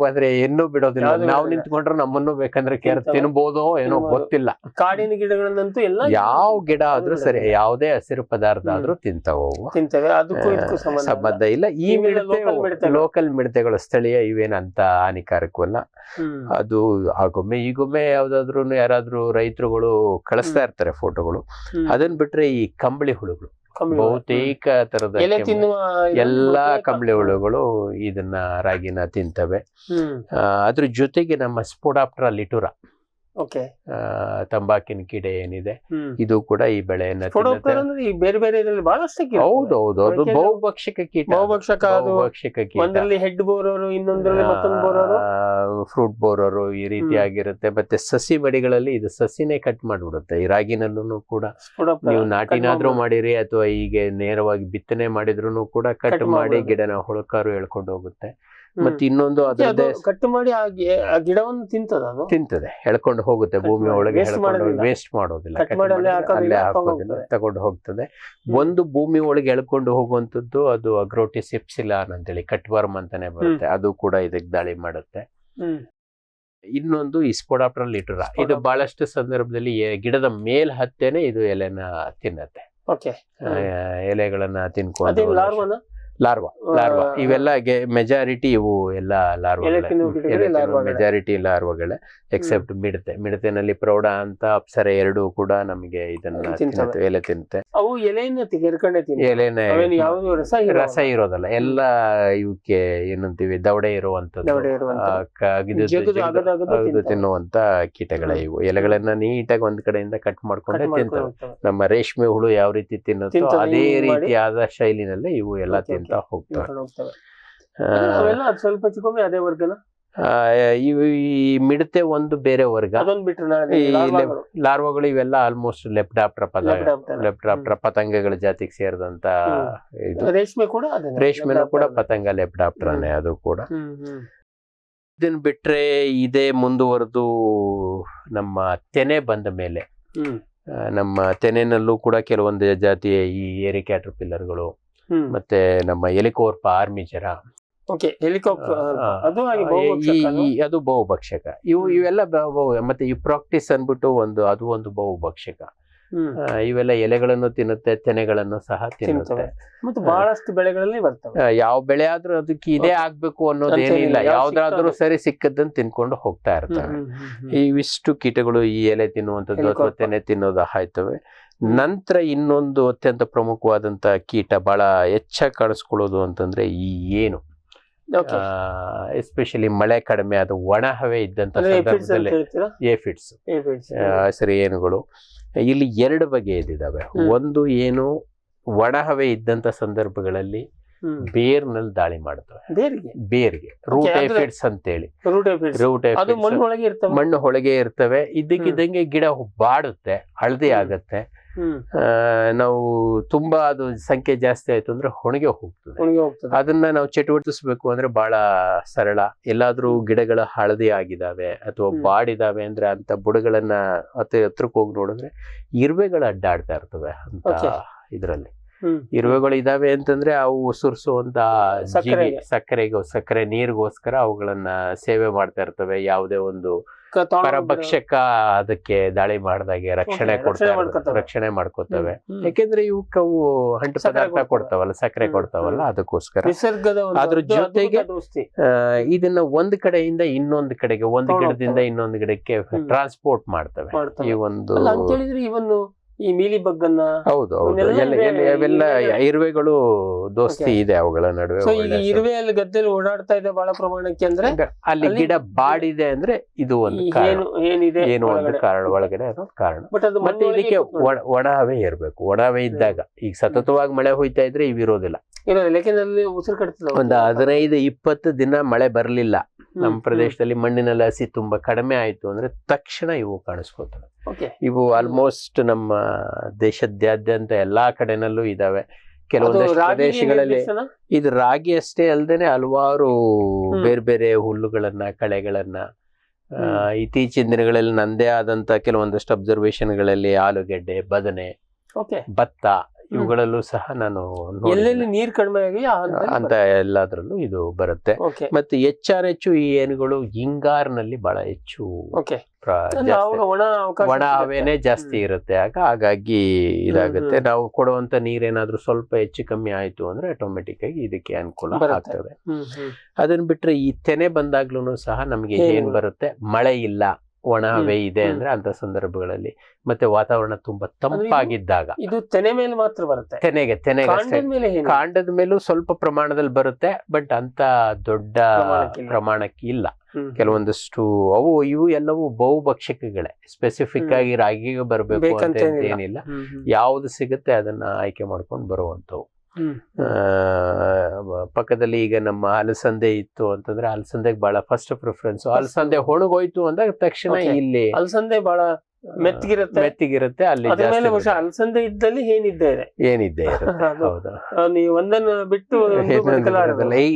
ಆದ್ರೆ ಇನ್ನೂ ಬಿಡೋದಿಲ್ಲ. ನಾವು ನಿಂತ್ಕೊಂಡ್ರೆ ನಮ್ಮನ್ನು ಬೇಕಂದ್ರೆ ತಿನ್ಬೋದೋ ಏನೋ ಗೊತ್ತಿಲ್ಲ.
ಕಾಡಿನ ಗಿಡಗಳನ್ನಂತೂ ಎಲ್ಲ
ಯಾವ ಗಿಡ ಆದ್ರೂ ಸರಿ, ಯಾವುದೇ ಹಸಿರು ಪದಾರ್ಥ ಆದ್ರೂ ತಿಂತಾವ. ಸಂಬಂಧ ಇಲ್ಲ. ಈ ಲೋಕಲ್ ಮಿಡತೆಗಳು ಸ್ಥಳೀಯ ಇವೇನಂತ ಹಾನಿಕಾರಕವಲ್ಲ. ಅದು ಆಗೊಮ್ಮೆ ಈಗೊಮ್ಮೆ ಯಾರಾದ್ರೂ ರೈತರುಗಳು ಕಳಿಸ್ತಾ ಇರ್ತಾರೆ ಫೋಟೋಗಳು. ಅದನ್ ಬಿಟ್ರೆ ಈ ಕಂಬಳಿ ಹುಳುಗಳು, ಬಹುತೇಕ ತರದ ಎಲ್ಲಾ ಕಂಬಳಿ ಹುಳುಗಳು ಇದನ್ನ ರಾಗಿನ ತಿಂತವೆ. ಅದ್ರ ಜೊತೆಗೆ ನಮ್ಮ ಸ್ಪೋಡಾಪ್ಟರಾ ಲಿಟುರಾ, ತಂಬಾಕಿನ ಕೀಡೆ ಏನಿದೆ, ಇದು ಕೂಡ ಈ ಬೆಳೆಯನ್ನ ಹೌದೌದು. ಅದು ಬಹುಭಕ್ಷಕ ಕೀಟ. ಫ್ರೂಟ್ ಬೋರರು ಈ ರೀತಿಯಾಗಿರುತ್ತೆ. ಮತ್ತೆ ಸಸಿ ಮಡಿಗಳಲ್ಲಿ ಇದು ಸಸಿನೇ ಕಟ್ ಮಾಡ್ಬಿಡುತ್ತೆ. ಈ ರಾಗಿನಲ್ಲೂ ಕೂಡ ನೀವು ನಾಟಿನಾದ್ರೂ ಮಾಡಿರಿ ಅಥವಾ ಹೀಗೆ ನೇರವಾಗಿ ಬಿತ್ತನೆ ಮಾಡಿದ್ರು ಕೂಡ ಕಟ್ ಮಾಡಿ ಗಿಡನ ಹುಳುಕಾರು ಎಳ್ಕೊಂಡು ಹೋಗುತ್ತೆ. ಮತ್ತೆ ಇನ್ನೊಂದು ಅದರದ್ದೇ
ಕಟ್ ಮಾಡಿ ಆ ಗಿಡವನ್ನು
ತಿಂತದೆ, ಎಳ್ಕೊಂಡು ಹೋಗುತ್ತೆ ಭೂಮಿ ಒಳಗೆ. ವೇಸ್ಟ್ ಮಾಡೋದಿಲ್ಲ, ಅಲ್ಲೇ ಹಾಕೋದಿಲ್ಲ, ತಗೊಂಡು ಹೋಗ್ತದೆ. ಒಂದು ಭೂಮಿ ಒಳಗೆ ಎಳ್ಕೊಂಡು ಹೋಗುವಂತದ್ದು ಅದು ಅಗ್ರೋಟಿಸ್ ಎಪ್ಸಿಲಾನ್ ಅಂತೇಳಿ ಕಟ್ವರ್ಮ್ ಅಂತಾನೆ ಬರುತ್ತೆ. ಅದು ಕೂಡ ಇದಕ್ಕೆ ದಾಳಿ ಮಾಡುತ್ತೆ. ಇನ್ನೊಂದು ಈ ಸ್ಪೋಡಾಪ್ಟರಾ ಲಿಟುರಾ, ಇದು ಬಹಳಷ್ಟು ಸಂದರ್ಭದಲ್ಲಿ ಗಿಡದ ಮೇಲ್ ಹತ್ತೇನೆ ಇದು ಎಲೆನ ತಿನ್ನತ್ತೆ. ಎಲೆಗಳನ್ನ ತಿನ್ಕೊಂಡು ಲಾರ್ವಾ ಇವೆಲ್ಲ ಮೆಜಾರಿಟಿ ಇವು ಎಲ್ಲ ಮೆಜಾರಿಟಿ ಲಾರ್ವಾಗಳೇ ಎಕ್ಸೆಪ್ಟ್ ಮಿಡತೆನಲ್ಲಿ ಪ್ರೌಢ ಅಂತ ಅಪ್ಸರ ಎರಡು ಕೂಡ ನಮಗೆ ಇದನ್ನ ತಿನ್ನುತ್ತೆ, ಎಲೆ ತಿನ್ನುತ್ತೆ.
ಅವು ಎಲೆನ
ಎಲೆನ ರಸ ಇರೋದಲ್ಲ, ಎಲ್ಲ ಇವಕ್ಕೆ ಏನಂತೀವಿ ದವಡೆ ಇರುವಂತದ್ದು ತಿನ್ನುವಂತ ಕೀಟಗಳೇ ಇವು. ಎಲೆಗಳನ್ನ ನೀಟಾಗಿ ಒಂದ್ ಕಡೆಯಿಂದ ಕಟ್ ಮಾಡ್ಕೊಂಡೆ ತಿಂತವೆ. ನಮ್ಮ ರೇಷ್ಮೆ ಹುಳು ಯಾವ ರೀತಿ ತಿನ್ನುತ್ತೋ ಅದೇ ರೀತಿಯಾದ ಶೈಲಿನಲ್ಲೇ ಇವು ಎಲ್ಲ ತಿಂತ ಹೋಗ್ತವೆ.
ಸ್ವಲ್ಪ ಚಿಕ್ಕಮ್ಮೆ ಅದೇ ವರ್ಗನ
ಇವು ಈ ಮಿಡತೆ ಒಂದು ಬೇರೆ ವರ್ಗ. ಲಾರ್ವಾಗಳು ಇವೆಲ್ಲ ಆಲ್ಮೋಸ್ಟ್ ಲೆಪ್ಟಾಪ್ಟರ್ ಪತಂಗಗಳ ಜಾತಿಗೆ ಸೇರಿದಂತ ಇದು. ರೇಷ್ಮೆನೂ ಕೂಡ ಪತಂಗ ಲೆಪ್ಟಾಪ್ಟರ್ನೇ ಅದು ಕೂಡ. ಇದನ್ ಬಿಟ್ರೆ ಇದೇ ಮುಂದುವರೆದು ನಮ್ಮ ತೆನೆ ಬಂದ ಮೇಲೆ ನಮ್ಮ ತೆನೆನಲ್ಲೂ ಕೂಡ ಕೆಲವೊಂದು ಜಾತಿಯ ಈ ಏರಿ ಕ್ಯಾಟರ್ಪಿಲ್ಲರ್ಗಳು ಮತ್ತೆ ನಮ್ಮ ಎಲಿಕೋರ್ಪ ಆರ್ಮಿಜರ, ಅದು ಬಹುಭಕ್ಷಕ. ಇವೆಲ್ಲ ಮತ್ತೆ ಯುಪ್ರಾಕ್ಟಿಸ್ ಅನ್ಬಿಟ್ಟು ಅದು ಒಂದು ಬಹುಭಕ್ಷಕ. ಇವೆಲ್ಲ ಎಲೆಗಳನ್ನು ತಿನ್ನುತ್ತೆ, ತೆನೆಗಳನ್ನು ಸಹ ತಿನ್ನುತ್ತೆ.
ಮತ್ತೆ ಬಹಳಷ್ಟು ಬೆಳೆಗಳಲ್ಲಿ ಬರ್ತವೆ.
ಯಾವ ಬೆಳೆ ಆದ್ರೂ ಅದಕ್ಕೆ ಇದೇ ಆಗ್ಬೇಕು ಅನ್ನೋದೇನಿಲ್ಲ, ಯಾವ್ದಾದ್ರೂ ಸರಿ ಸಿಕ್ಕದನ್ನ ತಿನ್ಕೊಂಡು ಹೋಗ್ತಾ ಇರ್ತವೆ. ಇವಿಷ್ಟು ಕೀಟಗಳು ಈ ಎಲೆ ತಿನ್ನುವಂಥದ್ದು ಅಥವಾ ತೆನೆ ತಿನ್ನೋದು ಆಯ್ತವೆ. ನಂತರ ಇನ್ನೊಂದು ಅತ್ಯಂತ ಪ್ರಮುಖವಾದಂತ ಕೀಟ ಬಹಳ ಹೆಚ್ಚಾಗಿ ಕಾಣಿಸ್ಕೊಳ್ಳೋದು ಅಂತಂದ್ರೆ ಈ ಏನು, ಎಸ್ಪೆಷಲಿ ಮಳೆ ಕಡಿಮೆ ಆದ ಒಣ ಹವೆ ಇದ್ದಂತ ಸಂದರ್ಭದಲ್ಲಿ ಏಫಿಡ್ಸ್, ಹಸಿರು ಏನುಗಳು. ಇಲ್ಲಿ ಎರಡು ಬಗೆ ಇದ್ದಾವೆ. ಒಂದು ಏನು ಒಣ ಹವೆ ಇದ್ದಂತ ಸಂದರ್ಭಗಳಲ್ಲಿ ಬೇರ್ನಲ್ಲಿ ದಾಳಿ ಮಾಡ್ತವೆ, ಬೇರ್ಗೆ ರೂಟ್ ಏಫಿಡ್ಸ್ ಅಂತೇಳಿ. ಮಣ್ಣು ಒಳಗೆ ಇರ್ತವೆ. ಇದ್ದಕ್ಕಿದ್ದಂಗೆ ಗಿಡ ಬಾಡುತ್ತೆ, ಹಳದಿ ಆಗತ್ತೆ. ನಾವು ತುಂಬಾ ಅದು ಸಂಖ್ಯೆ ಜಾಸ್ತಿ ಆಯ್ತು ಅಂದ್ರೆ ಒಣಗೆ ಹೋಗ್ತದೆ. ಅದನ್ನ ನಾವು ಚಟುವಟಿಸಬೇಕು ಅಂದ್ರೆ ಬಹಳ ಸರಳ. ಎಲ್ಲಾದ್ರೂ ಗಿಡಗಳ ಹಳದಿ ಆಗಿದಾವೆ ಅಥವಾ ಬಾಡಿದಾವೆ ಅಂದ್ರೆ ಅಂತ ಬುಡಗಳನ್ನ ಹತ್ರಕ್ಕೆ ಹೋಗಿ ನೋಡಿದ್ರೆ ಇರುವೆಗಳು ಅಡ್ಡಾಡ್ತಾ ಇರ್ತವೆ ಅಂತ. ಇದ್ರಲ್ಲಿ ಇರುವೆಗಳು ಇದಾವೆ ಅಂತಂದ್ರೆ ಅವು ಸುರಿಸುವಂತ ಸಕ್ಕರೆ ನೀರಿಗೋಸ್ಕರ ಅವುಗಳನ್ನ ಸೇವೆ ಮಾಡ್ತಾ ಇರ್ತವೆ. ಯಾವುದೇ ಒಂದು ಪರಭಕ್ಷಕ ಅದಕ್ಕೆ ದಾಳಿ ಮಾಡಿದಾಗೆ ರಕ್ಷಣೆ ಮಾಡ್ಕೋತವೆ. ಯಾಕೆಂದ್ರೆ ಇವಕ್ಕವು ಅಂಟು ಪದಾರ್ಥ ಕೊಡ್ತಾವಲ್ಲ, ಸಕ್ಕರೆ ಕೊಡ್ತಾವಲ್ಲ, ಅದಕ್ಕೋಸ್ಕರ. ಅದ್ರ ಜೊತೆಗೆ ಇದನ್ನ ಒಂದ್ ಕಡೆಯಿಂದ ಇನ್ನೊಂದು ಕಡೆಗೆ, ಒಂದು ಗಿಡದಿಂದ ಇನ್ನೊಂದು ಗಿಡಕ್ಕೆ ಟ್ರಾನ್ಸ್ಪೋರ್ಟ್ ಮಾಡ್ತವೆ. ಈ ಒಂದು
ಈ ಮೀಲಿ ಬಗ್ಗನ್ನ,
ಹೌದು ಅವೆಲ್ಲ ಇರುವೆಗಳು ದೋಸ್ತಿ ಇದೆ ಅವುಗಳ ನಡುವೆ.
ಇರುವೆ ಅಲ್ಲಿ ಗದ್ದೆಯಲ್ಲಿ ಓಡಾಡ್ತಾ ಇದೆ ಬಹಳ ಪ್ರಮಾಣಕ್ಕೆ ಅಂದ್ರೆ
ಅಲ್ಲಿ ಗಿಡ ಬಾಡಿದೆ ಅಂದ್ರೆ ಇದು ಒಂದು ಏನು ಒಂದು ಕಾರಣ, ಒಳಗಡೆ ಅದೊಂದು ಕಾರಣ. ಮತ್ತೆ ಇದಕ್ಕೆ ಒಣ ಹವೆ ಇರ್ಬೇಕು. ಒಣ ಹವೆ ಇದ್ದಾಗ ಈಗ ಸತತವಾಗಿ ಮಳೆ ಹೋಯ್ತಾ ಇದ್ರೆ ಇವಿರೋದಿಲ್ಲ. ಒಂದು 15-20 ದಿನ ಮಳೆ ಬರ್ಲಿಲ್ಲ ನಮ್ಮ ಪ್ರದೇಶದಲ್ಲಿ, ಮಣ್ಣಿನಲ್ಲಿ ಹಸಿ ತುಂಬಾ ಕಡಿಮೆ ಆಯ್ತು ಅಂದ್ರೆ ತಕ್ಷಣ ಇವು ಕಾಣಿಸ್ಕೊತವೆ. ಇವು ಆಲ್ಮೋಸ್ಟ್ ನಮ್ಮ ದೇಶದಾದ್ಯಂತ ಎಲ್ಲಾ ಕಡೆನಲ್ಲೂ ಇದಾವೆ. ಕೆಲವೊಂದಷ್ಟು ಪ್ರದೇಶಗಳಲ್ಲಿ ಇದು ರಾಗಿ ಅಷ್ಟೇ ಅಲ್ದೇನೆ ಹಲವಾರು ಬೇರೆ ಬೇರೆ ಹುಲ್ಲುಗಳನ್ನ, ಕಳೆಗಳನ್ನ, ಇತ್ತೀಚಿನ ದಿನಗಳಲ್ಲಿ ನಂದೇ ಆದಂತ ಕೆಲವೊಂದಷ್ಟು ಅಬ್ಸರ್ವೇಷನ್ಗಳಲ್ಲಿ ಆಲೂಗೆಡ್ಡೆ, ಬದನೆ, ಭತ್ತ ಇವುಗಳಲ್ಲೂ ಸಹ ನಾನು
ಎಲ್ಲೆಲ್ಲಿ ನೀರ್ ಕಡಿಮೆ ಆಗಿ
ಅಂತ ಎಲ್ಲಾದ್ರಲ್ಲೂ ಇದು ಬರುತ್ತೆ. ಮತ್ತೆ ಹೆಚ್ಚು ಈ ಏನುಗಳು ಹಿಂಗಾರಿನಲ್ಲಿ ಬಹಳ ಹೆಚ್ಚು ಒಣ ಹವೆನೇ ಜಾಸ್ತಿ ಇರುತ್ತೆ. ಹಾಗಾಗಿ ಇದಾಗುತ್ತೆ. ನಾವು ಕೊಡುವಂತ ನೀರೇನಾದ್ರೂ ಸ್ವಲ್ಪ ಹೆಚ್ಚು ಕಮ್ಮಿ ಆಯ್ತು ಅಂದ್ರೆ ಆಟೋಮೆಟಿಕ್ ಆಗಿ ಇದಕ್ಕೆ ಅನುಕೂಲ ಆಗ್ತದೆ. ಅದನ್ನ ಬಿಟ್ರೆ ಈ ತೆನೆ ಬಂದಾಗ್ಲೂ ಸಹ ನಮ್ಗೆ ಏನ್ ಬರುತ್ತೆ, ಮಳೆ ಇಲ್ಲ, ಒಣ ಹವೆ ಇದೆ ಅಂದ್ರೆ ಅಂತ ಸಂದರ್ಭಗಳಲ್ಲಿ, ಮತ್ತೆ ವಾತಾವರಣ ತುಂಬಾ ತಂಪಾಗಿದ್ದಾಗ
ಇದು ತೆನೆ ಮೇಲೆ ಮಾತ್ರ ಬರುತ್ತೆ.
ತೆನೆಗೆ ಕಾಂಡದ ಮೇಲೂ ಸ್ವಲ್ಪ ಪ್ರಮಾಣದಲ್ಲಿ ಬರುತ್ತೆ, ಬಟ್ ಅಂತ ದೊಡ್ಡ ಪ್ರಮಾಣಕ್ಕೆ ಇಲ್ಲ. ಕೆಲವೊಂದಷ್ಟು ಇವು ಎಲ್ಲವೂ ಬಹುಭಕ್ಷಕಗಳೇ. ಸ್ಪೆಸಿಫಿಕ್ ಆಗಿ ರಾಗಿಗೆ ಬರ್ಬೇಕು ಅಂತ ಏನಿಲ್ಲ. ಯಾವ್ದು ಸಿಗುತ್ತೆ ಅದನ್ನ ಆಯ್ಕೆ ಮಾಡ್ಕೊಂಡು ಬರುವಂತವು. ಪಕ್ಕದಲ್ಲಿ ಈಗ ನಮ್ಮ ಅಲಸಂದೆ ಇತ್ತು ಅಂತಂದ್ರೆ ಅಲಸಂದೆಗೆ ಬಹಳ ಫಸ್ಟ್ ಪ್ರಿಫರೆನ್ಸ್. ಅಲಸಂದೆ ಒಣಗೋಯ್ತು ಅಂದಾಗ ತಕ್ಷಣ ಇಲ್ಲಿ
ಅಲಸಂದೆ ಬಹಳ
ಮೆತ್ತಿಗಿರುತ್ತೆ. ಅಲ್ಲಿ
ಅಲಸಂದೆ ಇದ್ದಲ್ಲಿ
ಏನಿದ್ದೆ ಹೌದು,
ಒಂದನ್ನು ಬಿಟ್ಟು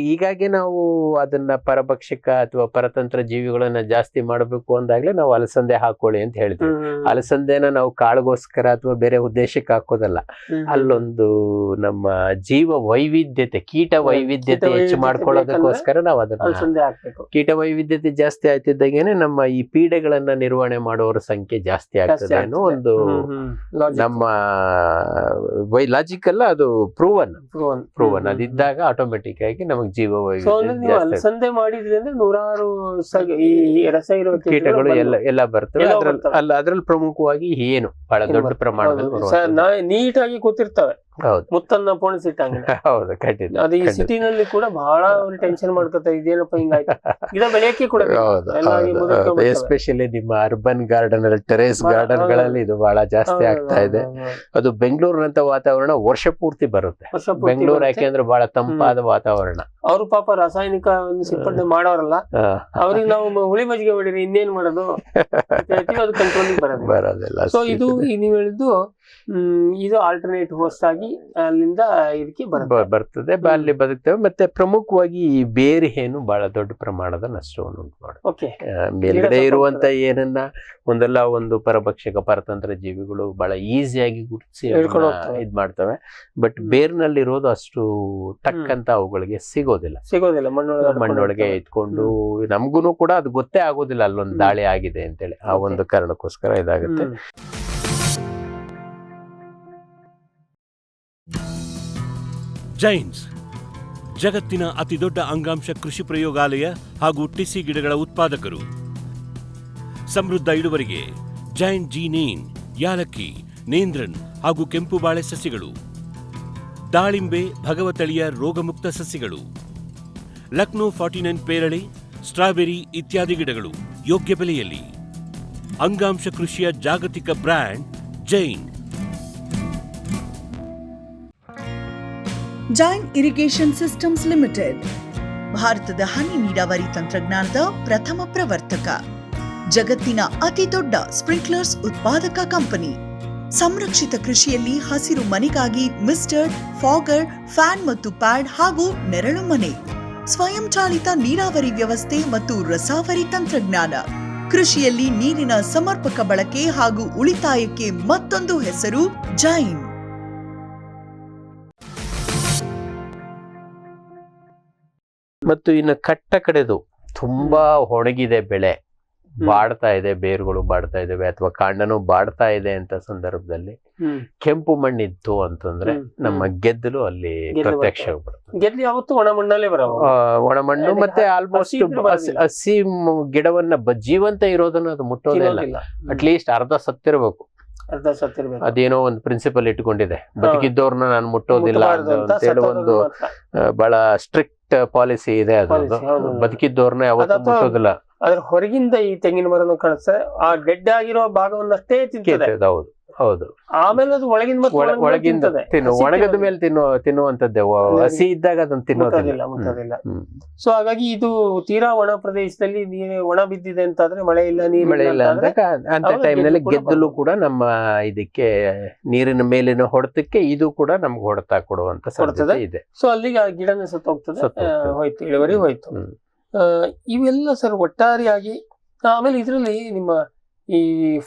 ಹೀಗಾಗಿ ನಾವು ಅದನ್ನ ಪರಭಕ್ಷಕ ಅಥವಾ ಪರತಂತ್ರ ಜೀವಿಗಳನ್ನ ಜಾಸ್ತಿ ಮಾಡಬೇಕು ಅಂದಾಗ್ಲೇ ನಾವು ಅಲಸಂದೆ ಹಾಕೊಳ್ಳಿ ಅಂತ ಹೇಳ್ತೀವಿ. ಅಲಸಂದೆನ ನಾವು ಕಾಳುಗೋಸ್ಕರ ಅಥವಾ ಬೇರೆ ಉದ್ದೇಶಕ್ಕೆ ಹಾಕೋದಲ್ಲ. ಅಲ್ಲೊಂದು ನಮ್ಮ ಜೀವ ವೈವಿಧ್ಯತೆ, ಕೀಟ ವೈವಿಧ್ಯತೆ ಹೆಚ್ಚು ಮಾಡ್ಕೊಳ್ಳೋದಕ್ಕೋಸ್ಕರ ನಾವು ಅದನ್ನ ಕೀಟ ವೈವಿಧ್ಯತೆ ಜಾಸ್ತಿ ಆಯ್ತಿದ್ದಾಗೇನೆ ನಮ್ಮ ಈ ಪೀಡೆಗಳನ್ನ ನಿರ್ವಹಣೆ ಮಾಡೋರ ಸಂಖ್ಯೆ ಜಾಸ್ತಿ ಆಗ್ತದೆ ಅನ್ನೋ ಒಂದು ನಮ್ಮ ಲಾಜಿಕ್ ಅಲ್ಲ, ಅದು ಪ್ರೂವನ್ ಅದಿದ್ದಾಗ ಆಟೋಮೆಟಿಕ್ ಆಗಿ ನಮಗೆ ಜೀವ
ಅಲಸಂದೆ ಮಾಡಿದ್ರೆ ಅಂದ್ರೆ ನೂರಾರು ಈ ರಸ ಇರುವ
ಕೀಟಗಳು ಎಲ್ಲ ಬರ್ತವೆ. ಅದ್ರಲ್ಲಿ ಪ್ರಮುಖವಾಗಿ ಏನು ಬಹಳ ದೊಡ್ಡ ಪ್ರಮಾಣದಲ್ಲಿ
ನೀಟಾಗಿ ಕೂತಿರ್ತವೆ.
ಹೌದು,
ಮುತ್ತನ್ನ ಪೋಣಿಸಿಟ್ಟಂಗೆ.
ಹೌದು, ಖಂಡಿತ.
ಅದು ಈ ಸಿಟಿನಲ್ಲಿ ಕೂಡ ಬಹಳ ಟೆನ್ಷನ್ ಮಾಡ್ಕೊತಾ ಇದೇನಪ್ಪ ಹಿಂಗಾಯ್ತು, ಗಿಡ ಬೆಳೆಯಕ್ಕೆ ಕೂಡ
ಎಸ್ಪೆಷಲಿ ನಿಮ್ಮ ಅರ್ಬನ್ ಗಾರ್ಡನ್ ಅಲ್ಲಿ, ಟೆರೇಸ್ ಗಾರ್ಡನ್ ಗಳಲ್ಲಿ ಇದು ಬಹಳ ಜಾಸ್ತಿ ಆಗ್ತಾ ಇದೆ. ಅದು ಬೆಂಗಳೂರಿನಂತ ವಾತಾವರಣ ವರ್ಷ ಪೂರ್ತಿ ಬರುತ್ತೆ. ಬೆಂಗಳೂರು ಯಾಕೆಂದ್ರೆ ಬಹಳ ತಂಪಾದ ವಾತಾವರಣ.
ಅವರು ಪಾಪ ರಾಸಾಯನಿಕ ಸಿಂಪಡಣೆ ಮಾಡೋರಲ್ಲ, ಅವ್ರಿಗೆ ನಾವು ಹುಳಿ ಮಜ್ಜಿಗೆ ಹೊಡಿರಿ ಇನ್ನೇನ್ ಮಾಡೋದು, ಅದು ಕಂಟ್ರೋಲಿಗೆ ಬರೋದಿಲ್ಲ. ಸೊ ಇದು ನೀವು ಹೇಳಿದ್ದು ಇದು ಆಲ್ಟರ್ನೇಟ್ ಹೋಸ್ಟ್ ಆಗಿ ಅಲ್ಲಿಂದ ಇದಕ್ಕೆ
ಬರ್ತದೆ, ಅಲ್ಲಿ ಬದುಕ್ತೇವೆ. ಮತ್ತೆ ಪ್ರಮುಖವಾಗಿ ಈ ಬೇರೆ ಏನು ಬಹಳ ದೊಡ್ಡ ಪ್ರಮಾಣದ ನಷ್ಟವನ್ನು ಉಂಟು ಮಾಡುತ್ತೆ. ಮೇಲ್ಗಡೆ ಇರುವಂತ ಏನನ್ನ ಒಂದಲ್ಲ ಒಂದು ಪರಭಕ್ಷಕ ಪರತಂತ್ರ ಜೀವಿಗಳು ಬಹಳ ಈಸಿಯಾಗಿ ಗುರುತಿಸಿ ಇದ್ ಮಾಡ್ತವೆ. ಬಟ್ ಬೇರ್ನಲ್ಲಿರೋದು ಅಷ್ಟು ಟಕ್ ಅಂತ ಅವುಗಳಿಗೆ ಸಿಗೋದಿಲ್ಲ. ಮಣ್ಣೊಳಗೆ ಇಟ್ಕೊಂಡು ನಮ್ಗೂನು ಕೂಡ ಅದು ಗೊತ್ತೇ ಆಗೋದಿಲ್ಲ ಅಲ್ಲೊಂದು ದಾಳಿ ಆಗಿದೆ ಅಂತೇಳಿ. ಆ ಒಂದು ಕಾರಣಕ್ಕೋಸ್ಕರ ಇದಾಗುತ್ತೆ.
ಜೈನ್ಸ್ ಜಗತ್ತಿನ ಅತಿದೊಡ್ಡ ಅಂಗಾಂಶ ಕೃಷಿ ಪ್ರಯೋಗಾಲಯ ಹಾಗೂ ಟಿಸಿ ಗಿಡಗಳ ಉತ್ಪಾದಕರು. ಸಮೃದ್ಧ ಇಳುವರಿಗೆ ಜೈನ್ ಜೀನೇನ್, ಯಾಲಕ್ಕಿ, ನೇಂದ್ರನ್ ಹಾಗೂ ಕೆಂಪು ಬಾಳೆ ಸಸಿಗಳು, ದಾಳಿಂಬೆ, ಭಗವತಳಿಯ ರೋಗಮುಕ್ತ ಸಸಿಗಳು, ಲಕ್ನೋ 49 ಪೇರಳೆ, ಸ್ಟ್ರಾಬೆರಿ ಇತ್ಯಾದಿ ಗಿಡಗಳು ಯೋಗ್ಯ ಬೆಲೆಯಲ್ಲಿ. ಅಂಗಾಂಶ ಕೃಷಿಯ ಜಾಗತಿಕ brand Jain.
Jain irrigation systems limited ಭಾರತದ ಹನಿ ನೀರಾವರಿ ತಂತ್ರಜ್ಞಾನದ ಪ್ರಥಮ ಪ್ರವರ್ತಕ, ಜಗತ್ತಿನ ಅತಿ ದೊಡ್ಡ ಸ್ಪ್ರಿಂಕ್ಲರ್ಸ್ ಉತ್ಪಾದಕ ಕಂಪನಿ. ಸಂರಕ್ಷಿತ ಕೃಷಿಯಲ್ಲಿ ಹಸಿರು ಮನೆಗಾಗಿ ಮಿಸ್ಟರ್, ಫಾಗರ್, ಫ್ಯಾನ್ ಮತ್ತು ಪ್ಯಾಡ್ ಹಾಗೂ ನೆರಳು ಮನೆ, ಸ್ವಯಂ ಚಾಲಿತ ನೀರಾವರಿ ವ್ಯವಸ್ಥೆ ಮತ್ತು ರಸಾವರಿ ತಂತ್ರಜ್ಞಾನ. ಕೃಷಿಯಲ್ಲಿ ನೀರಿನ ಸಮರ್ಪಕ ಬಳಕೆ ಹಾಗೂ ಉಳಿತಾಯಕ್ಕೆ ಮತ್ತೊಂದು ಹೆಸರು ಜೈನ್.
ಮತ್ತು ಇನ್ನು ಕಟ್ಟ ಕಡೆದು ತುಂಬಾ ಒಣಗಿದೆ ಬೆಳೆ, ಬಾಡ್ತಾ ಇದೆ, ಬೇರುಗಳು ಬಾಡ್ತಾ ಇದಾವೆ ಅಥವಾ ಕಾಂಡನು ಬಾಡ್ತಾ ಇದೆ ಅಂತ ಸಂದರ್ಭದಲ್ಲಿ ಕೆಂಪು ಮಣ್ಣಿತ್ತು ಅಂತಂದ್ರೆ ನಮ್ಮ ಗೆದ್ದಲು ಅಲ್ಲಿ ಪ್ರತ್ಯಕ್ಷ ಒಣಮಣ್ಣು ಮತ್ತೆ ಆಲ್ಮೋಸ್ಟ್ ಹಸಿ ಗಿಡವನ್ನ ಜೀವಂತ ಇರೋದನ್ನ ಅದು ಮುಟ್ಟೋದೇ ಇಲ್ಲ. ಅಟ್ಲೀಸ್ಟ್ ಅರ್ಧ ಸತ್ತಿರ್ಬೇಕು. ಅದೇನೋ ಒಂದು ಪ್ರಿನ್ಸಿಪಲ್ ಇಟ್ಕೊಂಡಿದೆ, ಬದುಕಿದ್ದವ್ರನ್ನ ನಾನು ಮುಟ್ಟೋದಿಲ್ಲ ಅಂತ ಹೇಳಿ ಒಂದು ಬಹಳ ಸ್ಟ್ರಿಕ್ಟ್ ಪಾಲಿಸಿ ಇದೆ. ಅದು ಬದುಕಿದ್ದವ್ರನ್ನ ಯಾವತ್ತೂ ಮುಟ್ಟೋದಿಲ್ಲ.
ಅದ್ರ ಹೊರಗಿಂದ ಈ ತೆಂಗಿನ ಮರನು ಕಾಣಿಸ್ತದೆ, ಆ ಡೆಡ್ ಆಗಿರೋ ಭಾಗವನ್ನಷ್ಟೇ ತಿಂತದೆ.
ಹೌದು,
ಆಮೇಲೆ ಅದು ಒಳಗಿಂದ
ಒಣಗದ ಮೇಲೆ ತಿನ್ನುವಂತದ್ದೇ. ಹಸಿ ಇದ್ದಾಗ ಅದನ್ನ ತಿನ್ನೋದಿಲ್ಲ.
ಸೊ ಹಾಗಾಗಿ ಇದು ತೀರಾ ಒಣ ಪ್ರದೇಶದಲ್ಲಿ ಒಣ ಬಿದ್ದಿದೆ ಅಂತಾದ್ರೆ ಮಳೆ ಇಲ್ಲ,
ಮಳೆ ಇಲ್ಲ ಅಂದಾಗ ಅಂತ ಟೈಮ್ನಲ್ಲಿ ಗೆದ್ದಲು ಕೂಡ ನಮ್ಮ ಇದಕ್ಕೆ ನೀರಿನ ಮೇಲಿನ ಹೊಡೆತಕ್ಕೆ ಇದು ಕೂಡ ನಮ್ಗೆ ಹೊಡೆತ ಕೊಡುವಂತ ಸಾಧ್ಯತೆ ಇದೆ.
ಸೊ ಅಲ್ಲಿಗೆ ಆ ಗಿಡನೇ ಸತ್ತೋಗ್ತದೆ, ಹೋಯ್ತು, ಇಳುವರಿ ಹೋಯ್ತು. ಇವೆಲ್ಲ ಸರ್ ಒಟ್ಟಾರೆಯಾಗಿ. ಆಮೇಲೆ ಇದರಲ್ಲಿ ನಿಮ್ಮ ಈ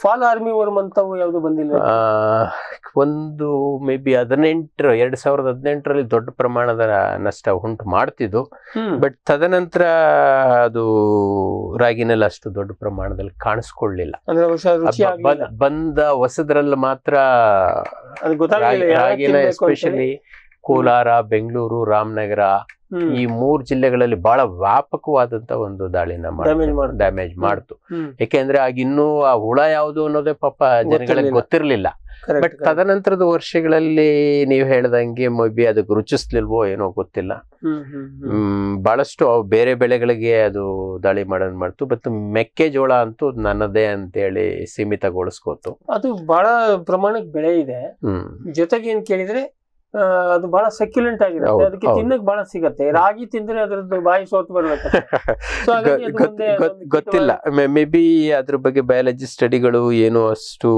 ಫಾಲ್ ಆರ್ಮಿ ವರ್ಮ್ ಅಂತವು ಯಾವ್ದು ಬಂದಿಲ್ಲ?
ಒಂದು ಮೇ ಬಿ 2018ರಲ್ಲಿ ದೊಡ್ಡ ಪ್ರಮಾಣದ ನಷ್ಟ ಉಂಟು ಮಾಡ್ತಿದ್ದು. ಬಟ್ ತದನಂತರ ಅದು ರಾಗಿನಲ್ಲಿ ಅಷ್ಟು ದೊಡ್ಡ ಪ್ರಮಾಣದಲ್ಲಿ ಕಾಣಿಸ್ಕೊಳ್ಳಿಲ್ಲ. ಬಂದ ಹೊಸದ್ರಲ್ಲಿ ಮಾತ್ರ ರಾಗಿನ ಎಸ್ಪೆಷಲಿ ಕೋಲಾರ, ಬೆಂಗಳೂರು, ರಾಮನಗರ ಈ 3 ಜಿಲ್ಲೆಗಳಲ್ಲಿ ಬಹಳ ವ್ಯಾಪಕವಾದಂತ ಒಂದು ದಾಳಿನ ಡ್ಯಾಮೇಜ್ ಮಾಡ್ತು. ಯಾಕೆಂದ್ರೆ ಆಗ ಇನ್ನೂ ಆ ಹುಳ ಯಾವುದು ಅನ್ನೋದೇ ಪಾಪ ಜನಗಳಿಗೆ ಗೊತ್ತಿರ್ಲಿಲ್ಲ. ಬಟ್ ತದನಂತರದ ವರ್ಷಗಳಲ್ಲಿ ನೀವು ಹೇಳ್ದಂಗೆ ಮೇ ಬಿ ಅದಕ್ಕೆ ರುಚಿಸ್ಲಿಲ್ವೋ ಏನೋ ಗೊತ್ತಿಲ್ಲ. ಬಹಳಷ್ಟು ಬೇರೆ ಬೆಳೆಗಳಿಗೆ ಅದು ದಾಳಿ ಮಾಡೋದ್ ಮಾಡ್ತು. ಬಟ್ ಮೆಕ್ಕೆಜೋಳ ಅಂತೂ ನನ್ನದೇ ಅಂತೇಳಿ ಸೀಮಿತಗೊಳಿಸ್ಕೋತು.
ಅದು ಬಹಳ ಪ್ರಮಾಣಕ್ಕೆ ಬೆಳೆ ಇದೆ. ಜೊತೆಗೆ ಏನ್ ಕೇಳಿದ್ರೆ ಅದು ಬಹಳ ಸೆಕ್ಯುಲೆಂಟ್ ಆಗಿರುತ್ತೆ, ಅದಕ್ಕೆ ತಿನ್ನಕ್ ಬಹಳ ಸಿಗತ್ತೆ. ರಾಗಿ ತಿಂದ್ರೆ ಅದ್ರದ್ದು ಬಾಯಿ ಸೋತು ಬರ್ಬೇಕು.
ಗೊತ್ತಿಲ್ಲ, ಮೇ ಬಿ ಅದ್ರ ಬಗ್ಗೆ ಬಯಾಲಜಿ ಸ್ಟಡಿಗಳು ಏನು ಅಷ್ಟು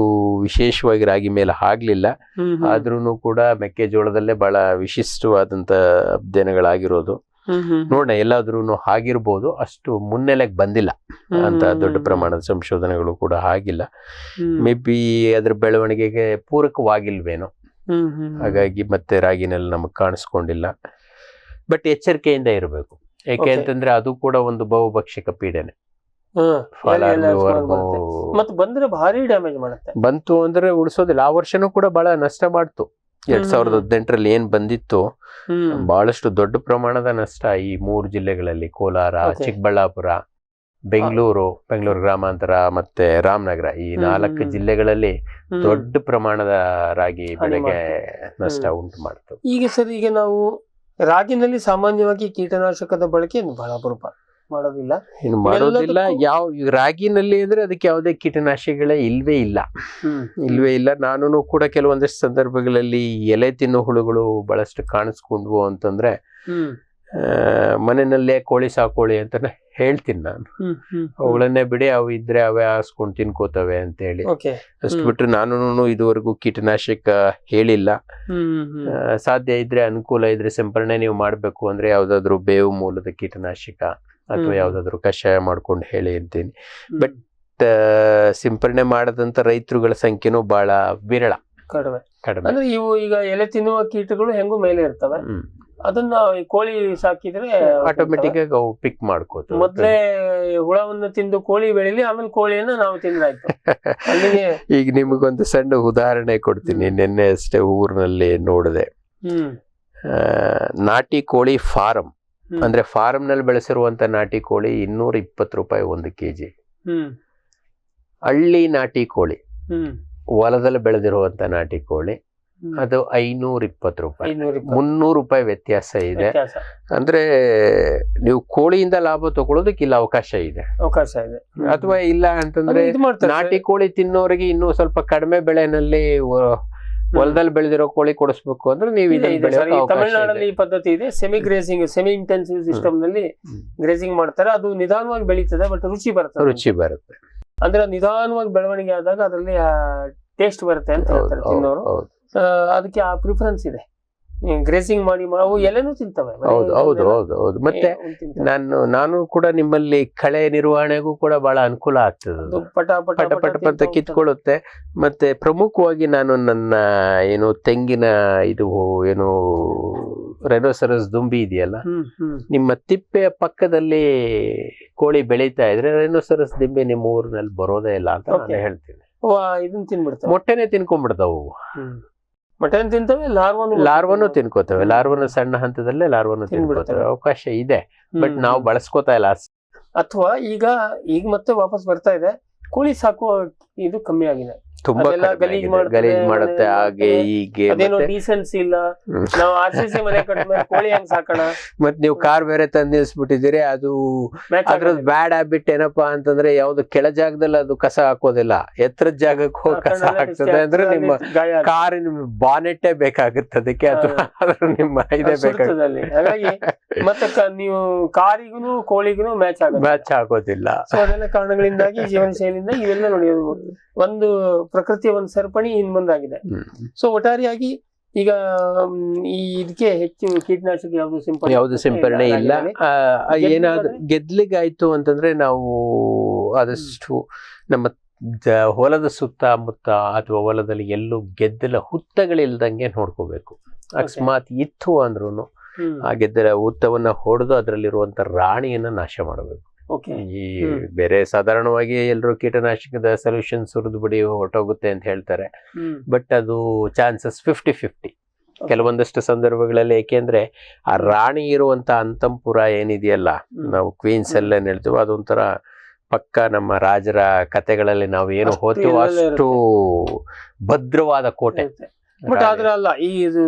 ವಿಶೇಷವಾಗಿ ರಾಗಿ ಮೇಲೆ ಆಗ್ಲಿಲ್ಲ. ಆದ್ರೂ ಕೂಡ ಮೆಕ್ಕೆಜೋಳದಲ್ಲೇ ಬಹಳ ವಿಶಿಷ್ಟವಾದಂತ ಅಧ್ಯಯನಗಳಾಗಿರೋದು. ನೋಡೋಣ, ಎಲ್ಲಾದ್ರೂ ಆಗಿರ್ಬೋದು. ಅಷ್ಟು ಮುನ್ನೆಲೆಗೆ ಬಂದಿಲ್ಲ ಅಂತ ದೊಡ್ಡ ಪ್ರಮಾಣದ ಸಂಶೋಧನೆಗಳು ಕೂಡ ಆಗಿಲ್ಲ. ಮೇ ಬಿ ಅದ್ರ ಬೆಳವಣಿಗೆಗೆ ಪೂರಕವಾಗಿಲ್ವೇನೋ, ಹಾಗಾಗಿ ಮತ್ತೆ ರಾಗಿನಲ್ಲಿ ನಮಗ್ ಕಾಣಿಸ್ಕೊಂಡಿಲ್ಲ. ಬಟ್ ಎಚ್ಚರಿಕೆಯಿಂದ ಇರಬೇಕು. ಯಾಕೆ ಅಂತಂದ್ರೆ ಅದು ಕೂಡ ಒಂದು ಬಹುಭಕ್ಷಕ ಪೀಡೆನೆ. ಫಾಲ್ ಆರ್ಮಿವರೆಗೂ
ಮತ್ತೆ ಬಂದ್ರೆ ಭಾರಿ ಡ್ಯಾಮೇಜ್ ಮಾಡುತ್ತೆ.
ಬಂತು ಅಂದ್ರೆ ಉಳಿಸೋದಿಲ್ಲ. ಆ ವರ್ಷನೂ ಕೂಡ ಬಹಳ ನಷ್ಟ ಮಾಡ್ತು. 2018ರಲ್ಲಿ ಏನ್ ಬಂದಿತ್ತು ಬಹಳಷ್ಟು ದೊಡ್ಡ ಪ್ರಮಾಣದ ನಷ್ಟ ಈ 3 ಜಿಲ್ಲೆಗಳಲ್ಲಿ, ಕೋಲಾರ, ಚಿಕ್ಕಬಳ್ಳಾಪುರ, ಬೆಂಗಳೂರು ಗ್ರಾಮಾಂತರ ಮತ್ತೆ ರಾಮನಗರ, ಈ 4 ಜಿಲ್ಲೆಗಳಲ್ಲಿ ದೊಡ್ಡ ಪ್ರಮಾಣದ ರಾಗಿ ಬೆಳೆಗೆ ನಷ್ಟ ಉಂಟು ಮಾಡ್ತು.
ಈಗ ಸರ್, ಈಗ ನಾವು ರಾಗಿನಲ್ಲಿ ಸಾಮಾನ್ಯವಾಗಿ ಕೀಟನಾಶಕದ ಬಳಕೆ ಬಹಳ ಅಪರೂಪ, ಮಾಡೋದಿಲ್ಲ.
ಇನ್ನು ಮಾಡೋದಿಲ್ಲ. ರಾಗಿನಲ್ಲಿ ಅಂದ್ರೆ ಅದಕ್ಕೆ ಯಾವುದೇ ಕೀಟನಾಶಕಗಳೇ ಇಲ್ವೇ ಇಲ್ಲ. ನಾನು ಕೂಡ ಕೆಲವೊಂದಷ್ಟು ಸಂದರ್ಭಗಳಲ್ಲಿ ಎಲೆ ತಿನ್ನೋ ಹುಳುಗಳು ಬಹಳಷ್ಟು ಕಾಣಿಸ್ಕೊಂಡ್ವು ಅಂತಂದ್ರೆ ಮನೆಯಲ್ಲೇ ಕೋಳಿ ಸಾಕೋಳಿ ಅಂತ ಹೇಳ್ತೀನಿ ನಾನು. ಅವುಗಳನ್ನೇ ಬಿಡಿ, ಅವು ಇದ್ರೆ ಅವೇ ಹಾಸ್ಕೊಂಡು ತಿನ್ಕೋತವೆ ಅಂತ ಹೇಳಿ. ಅಷ್ಟು ಬಿಟ್ರೆ ನಾನು ಇದುವರೆಗೂ ಕೀಟನಾಶಕ ಹೇಳಿಲ್ಲ. ಸಾಧ್ಯ ಇದ್ರೆ, ಅನುಕೂಲ ಇದ್ರೆ ಸಿಂಪರಣೆ ನೀವು ಮಾಡ್ಬೇಕು ಅಂದ್ರೆ ಯಾವ್ದಾದ್ರು ಬೇವು ಮೂಲದ ಕೀಟನಾಶಕ ಅಥವಾ ಯಾವ್ದಾದ್ರು ಕಷಾಯ ಮಾಡ್ಕೊಂಡು ಹೇಳಿ ಅಂತೀನಿ. ಬಟ್ ಸಿಂಪರಣೆ ಮಾಡದಂತ ರೈತರುಗಳ ಸಂಖ್ಯೆನೂ ಬಹಳ ವಿರಳ, ಕಡಿಮೆ.
ಅಂದ್ರೆ ಇವು ಈಗ ಎಲೆ ತಿನ್ನುವ ಕೀಟಗಳು ಹೆಂಗೂ ಮೇಲೆ ಇರ್ತವೆ, ಅದನ್ನ ಕೋಳಿ ಸಾಕಿದ್ರೆ
ಆಟೋಮೆಟಿಕ್ ಆಗಿ ಅವು ಪಿಕ್ ಮಾಡ್ಕೋತ.
ಮೊದ್ಲೇ ಹುಳವನ್ನು ತಿಂದು ಕೋಳಿ ಬೆಳಿಲಿ, ಆಮೇಲೆ ಕೋಳಿಯನ್ನ ನಾವು ತಿಂದ್ರಾಯ್ತು. ಅಲ್ಲಿಗೆ
ಈಗ ನಿಮಗೊಂದು ಸಣ್ಣ ಉದಾಹರಣೆ ಕೊಡ್ತೀನಿ. ನಿನ್ನೆ ಅಷ್ಟೇ ಊರಿನಲ್ಲಿ ನೋಡಿದೆ, ನಾಟಿ ಕೋಳಿ ಫಾರಂ ಅಂದ್ರೆ ಫಾರಂ ನಲ್ಲಿ ಬೆಳೆಸಿರುವಂತ ನಾಟಿ ಕೋಳಿ 220 ರೂಪಾಯಿ 1 kg. ಹಳ್ಳಿ ನಾಟಿ ಕೋಳಿ, ಹೊಲದಲ್ಲಿ ಬೆಳೆದಿರುವಂತ ನಾಟಿ ಕೋಳಿ, ಅದು 520 ರೂಪಾಯಿ, 300 ರೂಪಾಯಿ ವ್ಯತ್ಯಾಸ ಇದೆ. ಅಂದ್ರೆ ನೀವು ಕೋಳಿಯಿಂದ ಲಾಭ ತಗೊಳ್ಳೋದಕ್ಕೆ ಇಲ್ಲ ಅವಕಾಶ ಇದೆ. ಅಥವಾ ಇಲ್ಲ ಅಂತಂದ್ರೆ ನಾಟಿ ಕೋಳಿ ತಿನ್ನೋರಿಗೆ ಇನ್ನೂ ಸ್ವಲ್ಪ ಕಡಿಮೆ ಬೆಳೆನಲ್ಲಿ ಹೊಲದಲ್ಲಿ ಬೆಳೆದಿರೋ ಕೋಳಿ ಕೊಡಿಸ್ಬೇಕು ಅಂದ್ರೆ ನೀವು
ತಮಿಳುನಾಡಲ್ಲಿ ಈ ಪದ್ಧತಿ ಇದೆ. ಸೆಮಿ ಇಂಟೆನ್ಸಿವ್ ಸಿಸ್ಟಮ್ ನಲ್ಲಿ ಗ್ರೇಸಿಂಗ್ ಮಾಡ್ತಾರೆ. ಅದು ನಿಧಾನವಾಗಿ ಬೆಳೀತದೆ, ಬಟ್ ರುಚಿ ಬರುತ್ತೆ. ಅಂದ್ರೆ ನಿಧಾನವಾಗಿ ಬೆಳವಣಿಗೆ ಆದಾಗ ಅದರಲ್ಲಿ ಟೇಸ್ಟ್ ಬರುತ್ತೆ ಅಂತ ಹೇಳ್ತಾರೆ ತಿನ್ನೋರು. ಅದಕ್ಕೆ ಆ ಪ್ರಿಫರೆನ್ಸ್ ಇದೆ. ಗ್ರೇಸಿಂಗ್ ಮಾಡಿ ಅವು ಎಲೆನೂ ತಿಂತವೆ.
ಹೌದು. ಮತ್ತೆ ನಾನು ಕೂಡ ನಿಮ್ಮಲ್ಲಿ ಕಳೆ ನಿರ್ವಹಣೆಗೂ ಕೂಡ ಬಹಳ ಅನುಕೂಲ ಆಗ್ತದೆ. ಪಟ ಕಿತ್ಕೊಳ್ಳುತ್ತೆ. ಮತ್ತೆ ಪ್ರಮುಖವಾಗಿ ನಾನು ನನ್ನ ತೆಂಗಿನ ರೆನೋಸರಸ್ ದುಂಬಿ ಇದೆಯಲ್ಲ, ನಿಮ್ಮ ತಿಪ್ಪೆಯ ಪಕ್ಕದಲ್ಲಿ ಕೋಳಿ ಬೆಳೀತಾ ಇದ್ರೆ ರೆನೋಸರಸ್ ದಿಂಬೆ ನಿಮ್ಮ ಊರಿನಲ್ಲಿ ಬರೋದೇ ಇಲ್ಲ ಅಂತ ನಾನು ಹೇಳ್ತೀನಿ.
ಇದನ್ನ ತಿನ್ಬಿಡ್ತವೆ,
ಮೊಟ್ಟೆನೆ ತಿನ್ಕೊಂಡ್ಬಿಡ್ತಾವು.
ಮಟನ್ ತಿಂತವೆ,
ಲಾರ್ವನು ತಿನ್ಕೋತವೆ. ಲಾರ್ವನು ಸಣ್ಣ ಹಂತದಲ್ಲೇ ಲಾರ್ವನು ತಿನ್ಕೋತವೆ. ಅವಕಾಶ ಇದೆ, ಬಟ್ ನಾವು ಬಳಸ್ಕೋತಾ ಇಲ್ಲ.
ಅಥವಾ ಈಗ ಮತ್ತೆ ವಾಪಸ್ ಬರ್ತಾ ಇದೆ, ಕೋಳಿ ಸಾಕುವ ಇದು ಕಮ್ಮಿ ಆಗಿದೆ.
ತುಂಬಾ ಗಲೀಜ್ ಮಾಡುತ್ತೆ. ಹಾಗೆ ಹೀಗೆ
ಡೀಸೆನ್ಸಿ ಇಲ್ಲ. ನಾವು RCC ಮನೆ ಕಟ್ಟ ಕೋಳಿ ಹೆಂಗ್ ಸಾಕೋಣ.
ಮತ್ ನೀವು ಕಾರ್ ಬೇರೆ ತಂದು ನಿಲ್ಸ್ಬಿಟ್ಟಿದ್ದೀರಿ. ಅದು ಅದ್ರದ್ದು ಬ್ಯಾಡ್ ಹ್ಯಾಬಿಟ್ ಏನಪ್ಪಾ ಅಂತಂದ್ರೆ, ಯಾವ್ದು ಕೆಳ ಜಾಗದಲ್ಲಿ ಅದು ಕಸ ಹಾಕೋದಿಲ್ಲ, ಎತ್ತರದ ಜಾಗಕ್ಕೆ ಹೋಗಿ ಕಸ ಹಾಕ್ತದೆ. ಅಂದ್ರೆ ನಿಮ್ಮ ಕಾರಿನ ಬಾನೆಟ್ಟೇ ಬೇಕಾಗುತ್ತೆ ಅದಕ್ಕೆ, ಅಥವಾ ನಿಮ್ಮ ಇದೇ ಬೇಕಾಗುತ್ತೆ.
ಹಾಗಾಗಿ ಮತ್ತೆ ನೀವು ಕಾರಿಗೂ ಕೋಳಿಗೂ ಮ್ಯಾಚ್
ಆಗೋದಿಲ್ಲ.
ಅದೆಲ್ಲ ಕಾರಣಗಳಿಂದಾಗಿ, ಜೀವನ ಶೈಲಿಯಿಂದ ಇವೆಲ್ಲ ನೋಡಿ, ಒಂದು ಪ್ರಕೃತಿಯ ಒಂದು ಸರಪಣಿ ಮುಂದಾಗಿದೆ. ಸೊ ಒಟ್ಟಾರೆಯಾಗಿ ಈಗ ಇದಕ್ಕೆ ಹೆಚ್ಚು ಕೀಟನಾಶಕ ಯಾವ್ದು
ಸಿಂಪರಣೆ ಇಲ್ಲ. ಏನಾದ್ರು ಗೆದ್ಲಿಗಾಯ್ತು ಅಂತಂದ್ರೆ ನಾವು ಆದಷ್ಟು ನಮ್ಮ ಹೊಲದ ಸುತ್ತಮುತ್ತ ಅಥವಾ ಹೊಲದಲ್ಲಿ ಎಲ್ಲೂ ಗೆದ್ದಲ ಹುತ್ತಗಳಿಲ್ದಂಗೆ ನೋಡ್ಕೋಬೇಕು. ಅಕಸ್ಮಾತ್ ಇತ್ತು ಅಂದ್ರೂ ಆ ಗೆದ್ದಲ ಹುತ್ತವನ್ನ ಹೊಡೆದು ಅದರಲ್ಲಿರುವಂತ ರಾಣಿಯನ್ನ ನಾಶ ಮಾಡಬೇಕು. ಈ ಬೇರೆ ಸಾಧಾರಣವಾಗಿ ಎಲ್ಲರೂ ಕೀಟನಾಶಕದ ಸೊಲ್ಯೂಷನ್ ಸುರಿದು ಬಿಡಿ ಹೊರಟೋಗುತ್ತೆ ಅಂತ ಹೇಳ್ತಾರೆ, ಬಟ್ ಅದು ಚಾನ್ಸಸ್ 50-50 ಕೆಲವೊಂದಷ್ಟು ಸಂದರ್ಭಗಳಲ್ಲಿ. ಏಕೆಂದ್ರೆ ಆ ರಾಣಿ ಇರುವಂತ ಅಂತಂಪುರ ಏನಿದೆಯಲ್ಲ, ನಾವು ಕ್ವೀನ್ಸ್ ಎಲ್ಲ ಏನ್ ಹೇಳ್ತೀವೋ, ಅದೊಂಥರ ಪಕ್ಕ ನಮ್ಮ ರಾಜರ ಕತೆಗಳಲ್ಲಿ ನಾವು ಏನು ಹೋಗ್ತೀವೋ ಅಷ್ಟು ಭದ್ರವಾದ ಕೋಟೆ.
ಬಟ್ ಆದ್ರೆ ಅಲ್ಲ, ಈ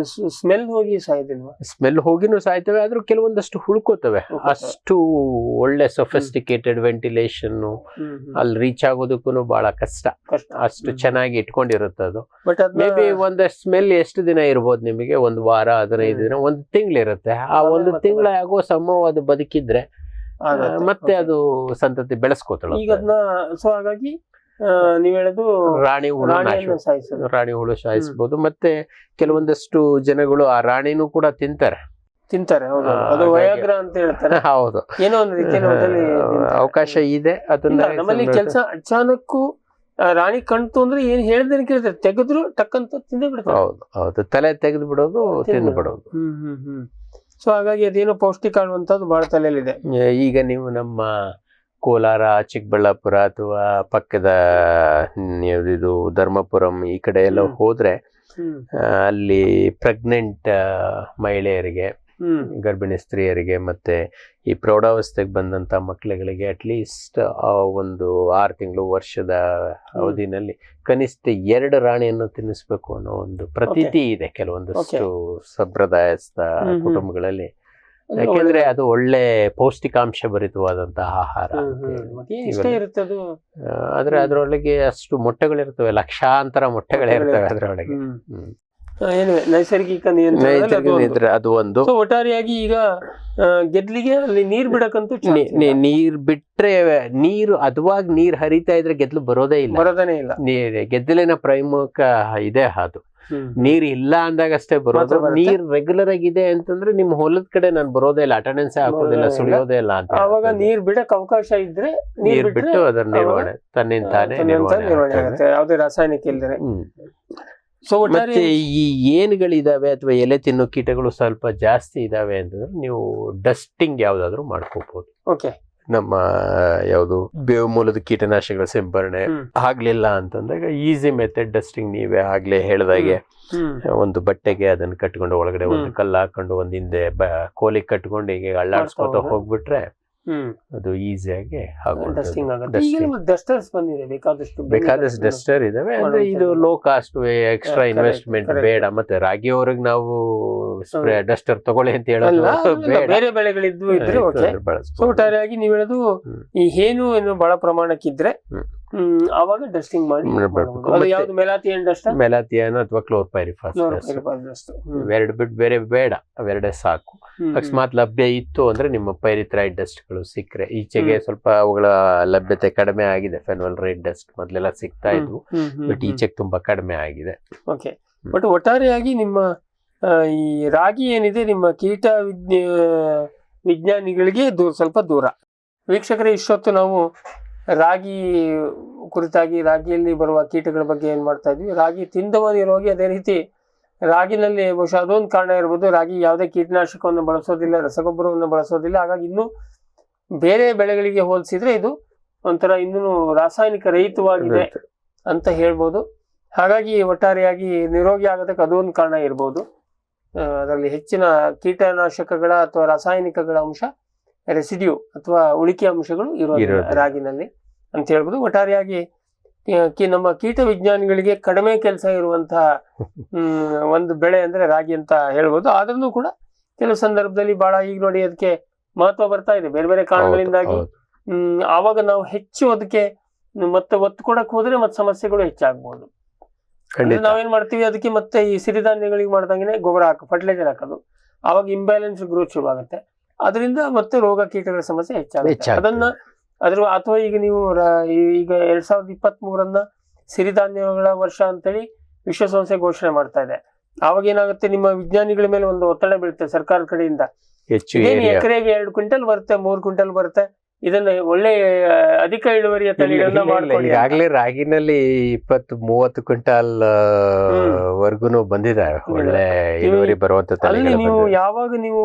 ಸ್ಮೆಲ್ ಹೋಗಿ ಸಾಯ್ದಿಲ್ವಾ?
ಸ್ಮೆಲ್ ಹೋಗಿನೂ ಸಾಯ್ತವೆ, ಆದ್ರೂ ಕೆಲವೊಂದಷ್ಟು ಹುಳ್ಕೋತವೆ. ಅಷ್ಟು ಒಳ್ಳೆ ಸೊಫಿಸ್ಟಿಕೇಟೆಡ್ ವೆಂಟಿಲೇಷನ್ ಅಲ್ಲಿ ರೀಚ್ ಆಗೋದಕ್ಕೂ ಬಹಳ ಕಷ್ಟ. ಅಷ್ಟು ಚೆನ್ನಾಗಿ ಇಟ್ಕೊಂಡಿರುತ್ತೆ ಅದು. ಮೇ ಬಿ ಒಂದು ಸ್ಮೆಲ್ ಎಷ್ಟು ದಿನ ಇರ್ಬೋದು ನಿಮಗೆ? 1 ವಾರ, 15 ದಿನ, 1 ತಿಂಗಳಿರುತ್ತೆ. ಆ 1 ತಿಂಗಳ ಆಗೋ ಸಮೂಹ ಅದು ಬದುಕಿದ್ರೆ ಮತ್ತೆ ಅದು ಸಂತತಿ ಬೆಳೆಸ್ಕೋತಾಳೆ.
ಈಗ ಅದನ್ನ ಸೊ ಹಾಗಾಗಿ ನೀವ್ ಹೇಳೋದು
ರಾಣಿ ಹುಳು ಸಾಯಿಸಬಹುದು. ಮತ್ತೆ ಕೆಲವೊಂದಷ್ಟು ಜನಗಳು ಆ ರಾಣಿನೂ ಕೂಡ ತಿಂತಾರೆ.
ಅದು ವಯಾಗ್ರ ಅಂತ ಹೇಳ್ತಾರೆ.
ಹೌದು,
ಏನೋ ಒಂದು ರೀತಿಯಲ್ಲಿ
ಅವಕಾಶ ಇದೆ. ಅದನ್ನ
ನಮ್ಮಲ್ಲಿ ಕೆಲಸ ಅಚಾನಕ್ಕು ರಾಣಿ ಕಣ್ತು ಅಂದ್ರೆ ಏನ್ ಹೇಳಿದ್ರೆ ಕೇಳ್ತಾರೆ, ತೆಗೆದ್ರು ಟಕ್ಕಂತ ತಿಂದೇ ಬಿಡ್ತಾರೆ.
ಹೌದು, ತಲೆ ತೆಗೆದು ಬಿಡೋದು, ತಿಂದು ಬಿಡೋದು.
ಸೊ ಹಾಗಾಗಿ ಅದೇನೋ ಪೌಷ್ಟಿಕ ಅನ್ನುವಂಥದ್ದು ಬಹಳ ತಲೆಯಲ್ಲಿದೆ.
ಈಗ ನೀವು ನಮ್ಮ ಕೋಲಾರ, ಚಿಕ್ಕಬಳ್ಳಾಪುರ ಅಥವಾ ಪಕ್ಕದ ಇದು ಧರ್ಮಪುರಂ ಈ ಕಡೆ ಎಲ್ಲ ಹೋದ್ರೆ ಅಲ್ಲಿ ಪ್ರೆಗ್ನೆಂಟ್ ಮಹಿಳೆಯರಿಗೆ, ಗರ್ಭಿಣಿ ಸ್ತ್ರೀಯರಿಗೆ ಮತ್ತೆ ಈ ಪ್ರೌಢಾವಸ್ಥೆಗೆ ಬಂದಂತ ಮಕ್ಕಳುಗಳಿಗೆ ಅಟ್ಲೀಸ್ಟ್ ಒಂದು 6 ತಿಂಗಳು ವರ್ಷದ ಅವಧಿನಲ್ಲಿ ಕನಿಷ್ಠ 2 ರಾಣಿಯನ್ನು ತಿನ್ನಿಸ್ಬೇಕು ಅನ್ನೋ ಒಂದು ಪ್ರತೀತಿ ಇದೆ ಕೆಲವೊಂದಷ್ಟು ಸಂಪ್ರದಾಯಸ್ಥ ಕುಟುಂಬಗಳಲ್ಲಿ. ಯಾಕೆಂದ್ರೆ ಅದು ಒಳ್ಳೆ ಪೌಷ್ಟಿಕಾಂಶ ಭರಿತವಾದಂತಹ ಆಹಾರ. ಆದ್ರೆ ಅದ್ರೊಳಗೆ ಅಷ್ಟು ಮೊಟ್ಟೆಗಳಿರ್ತವೆ, ಲಕ್ಷಾಂತರ ಮೊಟ್ಟೆಗಳಿರ್ತವೆ ಅದ್ರೊಳಗೆ.
ನೈಸರ್ಗಿಕ
ನಿಯಂತ್ರಣ ಅದು ಒಂದು.
ಒಟ್ಟಾರೆಯಾಗಿ ಈಗ ಗೆದ್ಲಿಗೆ ಅಲ್ಲಿ ನೀರ್ ಬಿಡಕ್ಕಂತೂ
ನೀರ್ ಬಿಟ್ರೆ, ನೀರು ಅದುವಾಗಿ ನೀರ್ ಹರಿತಾ ಇದ್ರೆ ಗೆದ್ಲು ಬರೋದೇ ಇಲ್ಲ. ಗೆದ್ದಲಿನ ಪ್ರಮುಖ ಇದೆ ಅದು. ನೀರ್ ಇಲ್ಲ ಅಂದಾಗ ಅಷ್ಟೇ ಬರೋದು. ನೀರ್ ರೆಗ್ಯುಲರ್ ಆಗಿದೆ ಅಂತಂದ್ರೆ ನಿಮ್ ಹೊಲದ ಕಡೆ ನಾನು ಬರೋದೇ ಇಲ್ಲ, ಅಟೆಂಡೆನ್ಸ್ ಹಾಕೋದಿಲ್ಲ, ಸುಳಿಯೋದೇ ಇಲ್ಲ ಅಂತ.
ಅವಾಗ ನೀರ್ ಬಿಡಕ್ ಅವಕಾಶ ಇದ್ರೆ
ನೀರ್ ಬಿಟ್ಟು ಅದರ ನಿರ್ವಹಣೆ ತನ್ನಿಂತಾನೆ ನಿರ್ವಹಣೆ ಆಗುತ್ತೆ,
ಯಾವುದೇ ರಾಸಾಯನಿಕ ಇಲ್ದೇನೆ.
ಮತ್ತೆ ಈ ಏನುಗಳಿದಾವೆ ಅಥವಾ ಎಲೆ ತಿನ್ನೋ ಕೀಟಗಳು ಸ್ವಲ್ಪ ಜಾಸ್ತಿ ಇದಾವೆ ಅಂತಂದ್ರೆ ನೀವು ಡಸ್ಟಿಂಗ್ ಯಾವ್ದಾದ್ರು ಮಾಡ್ಕೋಬಹುದು. ನಮ್ಮ ಯಾವುದು ಬೇವು ಮೂಲದ ಕೀಟನಾಶಕಗಳ ಸಿಂಪರಣೆ ಆಗ್ಲಿಲ್ಲ ಅಂತಂದಾಗ ಈಸಿ ಮೆಥಡ್ ಡಸ್ಟಿಂಗ್. ನೀವೇ ಆಗ್ಲೇ ಹೇಳ್ದಾಗೆ ಒಂದು ಬಟ್ಟೆಗೆ ಅದನ್ನ ಕಟ್ಕೊಂಡು ಒಳಗಡೆ ಒಂದು ಕಲ್ಲು ಹಾಕೊಂಡು ಒಂದ್ ಹಿಂದೆ ಕೋಲಿಗೆ ಕಟ್ಕೊಂಡು ಹೀಗೆ ಅಳ್ಳಾಡ್ಸ್ಕೊತ ಹೋಗ್ಬಿಟ್ರೆ ಅದು ಈಸಿಯಾಗಿ ಬೇಕಾದಷ್ಟು ಡಸ್ಟರ್ ಇದಾವೆ. ಅಂದ್ರೆ ಇದು ಲೋ ಕಾಸ್ಟ್, ಎಕ್ಸ್ಟ್ರಾ ಇನ್ವೆಸ್ಟ್ಮೆಂಟ್ ಬೇಡ. ಮತ್ತೆ ರಾಗಿ ಅವ್ರಿಗೆ ನಾವು ಡಸ್ಟರ್ ತಗೊಳ್ಳಿ ಅಂತ ಹೇಳೋದು
ಬೇರೆ ಬೆಳೆಗಳಿದ್ದು ಇದ್ರೆ ಒಟ್ಟಾರೆಯಾಗಿ ನೀವು ಹೇಳೋದು ಈ ಹೇನು ಬಹಳ ಪ್ರಮಾಣಕ್ಕಿದ್ರೆ ಅವಾಗ ಡಸ್ಟಿಂಗ್ ಮಾಡಿ.
ಮೆಲಾಥಿಯನ್ ಅಥವಾ ಕ್ಲೋರ್ಪೈರಿಫಾಸ್ ಎರಡು ಬಿಟ್ಟು ಬೇರೆ ಬೇಡ, ಅವೆರಡೇ ಸಾಕು. ಅಕಸ್ಮಾತ್ ಲಭ್ಯ ಇತ್ತು ಅಂದ್ರೆ ನಿಮ್ಮ ಪೈರಿಥ್ರಾಯ್ಡ್ ಡಸ್ಟ್ಗಳು ಸಿಕ್ಕರೆ, ಈಚೆಗೆ ಸ್ವಲ್ಪ ಅವುಗಳ ಲಭ್ಯತೆ ಕಡಿಮೆ ಆಗಿದೆ. ಫೆನೋಲ್ ರೇಟ್ ಡಸ್ಟ್ ಮೊದಲೆಲ್ಲ ಸಿಗ್ತಾ ಇದ್ವು, ಬಟ್ ಈಚೆಗೆ ತುಂಬಾ ಕಡಿಮೆ ಆಗಿದೆ.
ಬಟ್ ಒಟ್ಟಾರೆಯಾಗಿ ನಿಮ್ಮ ಈ ರಾಗಿ ಏನಿದೆ ನಿಮ್ಮ ಕೀಟ ವಿಜ್ಞಾನಿಗಳಿಗೆ ಸ್ವಲ್ಪ ದೂರ. ವೀಕ್ಷಕರೇ, ಇಷ್ಟೊತ್ತು ನಾವು ರಾಗಿ ಕುರಿತಾಗಿ, ರಾಗಿಯಲ್ಲಿ ಬರುವ ಕೀಟಗಳ ಬಗ್ಗೆ ಏನ್ ಮಾಡ್ತಾ ಇದ್ವಿ. ರಾಗಿ ತಿಂದವನಿರೋ ರೋಗಿ, ಅದೇ ರೀತಿ ರಾಗಿನಲ್ಲಿ ಬಹುಶಃ ಅದೊಂದು ಕಾರಣ ಇರ್ಬೋದು. ರಾಗಿ ಯಾವುದೇ ಕೀಟನಾಶಕವನ್ನು ಬಳಸೋದಿಲ್ಲ, ರಸಗೊಬ್ಬರವನ್ನು ಬಳಸೋದಿಲ್ಲ. ಹಾಗಾಗಿ ಇನ್ನೂ ಬೇರೆ ಬೆಳೆಗಳಿಗೆ ಹೋಲಿಸಿದ್ರೆ ಇದು ಒಂಥರ ಇನ್ನೂ ರಾಸಾಯನಿಕ ರಹಿತವಾಗಿದೆ ಅಂತ ಹೇಳ್ಬೋದು. ಹಾಗಾಗಿ ಒಟ್ಟಾರೆಯಾಗಿ ನಿರೋಗಿ ಆಗೋದಕ್ಕೆ ಅದೊಂದು ಕಾರಣ ಇರ್ಬೋದು. ಅದರಲ್ಲಿ ಹೆಚ್ಚಿನ ಕೀಟನಾಶಕಗಳ ಅಥವಾ ರಾಸಾಯನಿಕಗಳ ಅಂಶ, ರೆಸಿಡ್ಯೂ ಅಥವಾ ಉಳಿಕೆ ಅಂಶಗಳು ಇರೋದಿಲ್ಲ ರಾಗಿನಲ್ಲಿ ಅಂತ ಹೇಳ್ಬೋದು. ಒಟ್ಟಾರೆಯಾಗಿ ನಮ್ಮ ಕೀಟ ವಿಜ್ಞಾನಿಗಳಿಗೆ ಕಡಿಮೆ ಕೆಲಸ ಇರುವಂತಹ ಒಂದು ಬೆಳೆ ಅಂದ್ರೆ ರಾಗಿ ಅಂತ ಹೇಳ್ಬೋದು. ಆದ್ರೂ ಕೂಡ ಕೆಲವು ಸಂದರ್ಭದಲ್ಲಿ ಬಹಳ, ಈಗ ನೋಡಿ ಅದಕ್ಕೆ ಮಹತ್ವ ಬರ್ತಾ ಇದೆ ಬೇರೆ ಬೇರೆ ಕಾರಣಗಳಿಂದಾಗಿ. ಆವಾಗ ನಾವು ಹೆಚ್ಚು ಅದಕ್ಕೆ ಮತ್ತೆ ಒತ್ತು ಕೊಡಕ್ ಹೋದ್ರೆ ಮತ್ತೆ ಸಮಸ್ಯೆಗಳು ಹೆಚ್ಚಾಗ್ಬೋದು. ನಾವೇನ್ ಮಾಡ್ತೀವಿ, ಅದಕ್ಕೆ ಮತ್ತೆ ಈ ಸಿರಿಧಾನ್ಯಗಳಿಗೆ ಮಾಡ್ದಂಗೆ ಗೊಬ್ಬರ ಫರ್ಟಿಲೈಸರ್ ಹಾಕೋದು, ಆವಾಗ ಇಂಬ್ಯಾಲೆನ್ಸ್ ಗ್ರೋತ್ ಶುರು ಆಗುತ್ತೆ. ಅದರಿಂದ ಮತ್ತೆ ರೋಗ ಕೀಟಗಳ ಸಮಸ್ಯೆ ಹೆಚ್ಚಾಗುತ್ತೆ. ಅದನ್ನ ಅಥವಾ ಈಗ ನೀವು ಈಗ 2023 ಸಿರಿಧಾನ್ಯಗಳ ವರ್ಷ ಅಂತೇಳಿ ವಿಶ್ವಸಂಸ್ಥೆ ಘೋಷಣೆ ಮಾಡ್ತಾ ಇದೆ. ಆವಾಗ ಏನಾಗುತ್ತೆ, ನಿಮ್ಮ ವಿಜ್ಞಾನಿಗಳ ಮೇಲೆ ಒಂದು ಒತ್ತಡ ಬೀಳುತ್ತೆ ಸರ್ಕಾರದ ಕಡೆಯಿಂದ. ಎಕರೆಗೆ 2 ಕ್ವಿಂಟಲ್ ಬರುತ್ತೆ, 3 ಕ್ವಿಂಟಲ್ ಬರುತ್ತೆ, ಇದನ್ನ ಒಳ್ಳೆ ಅಧಿಕ ಇಳುವರಿಯ ತಳಿಗಳನ್ನ ಮಾಡ್ಕೊಳ್ಳಿ.
ಈಗಾಗಲೇ ರಾಗಿನಲ್ಲಿ 20-30 ಕ್ವಿಂಟಲ್ ವರ್ಗುನು ಬಂದಿದ್ದಾವೆ, ಒಳ್ಳೆ ಇಳುವರಿ ಬರುವಂತ ತಳಿಗಳು.
ಅಲ್ಲಿ ನೀವು ಯಾವಾಗ ನೀವು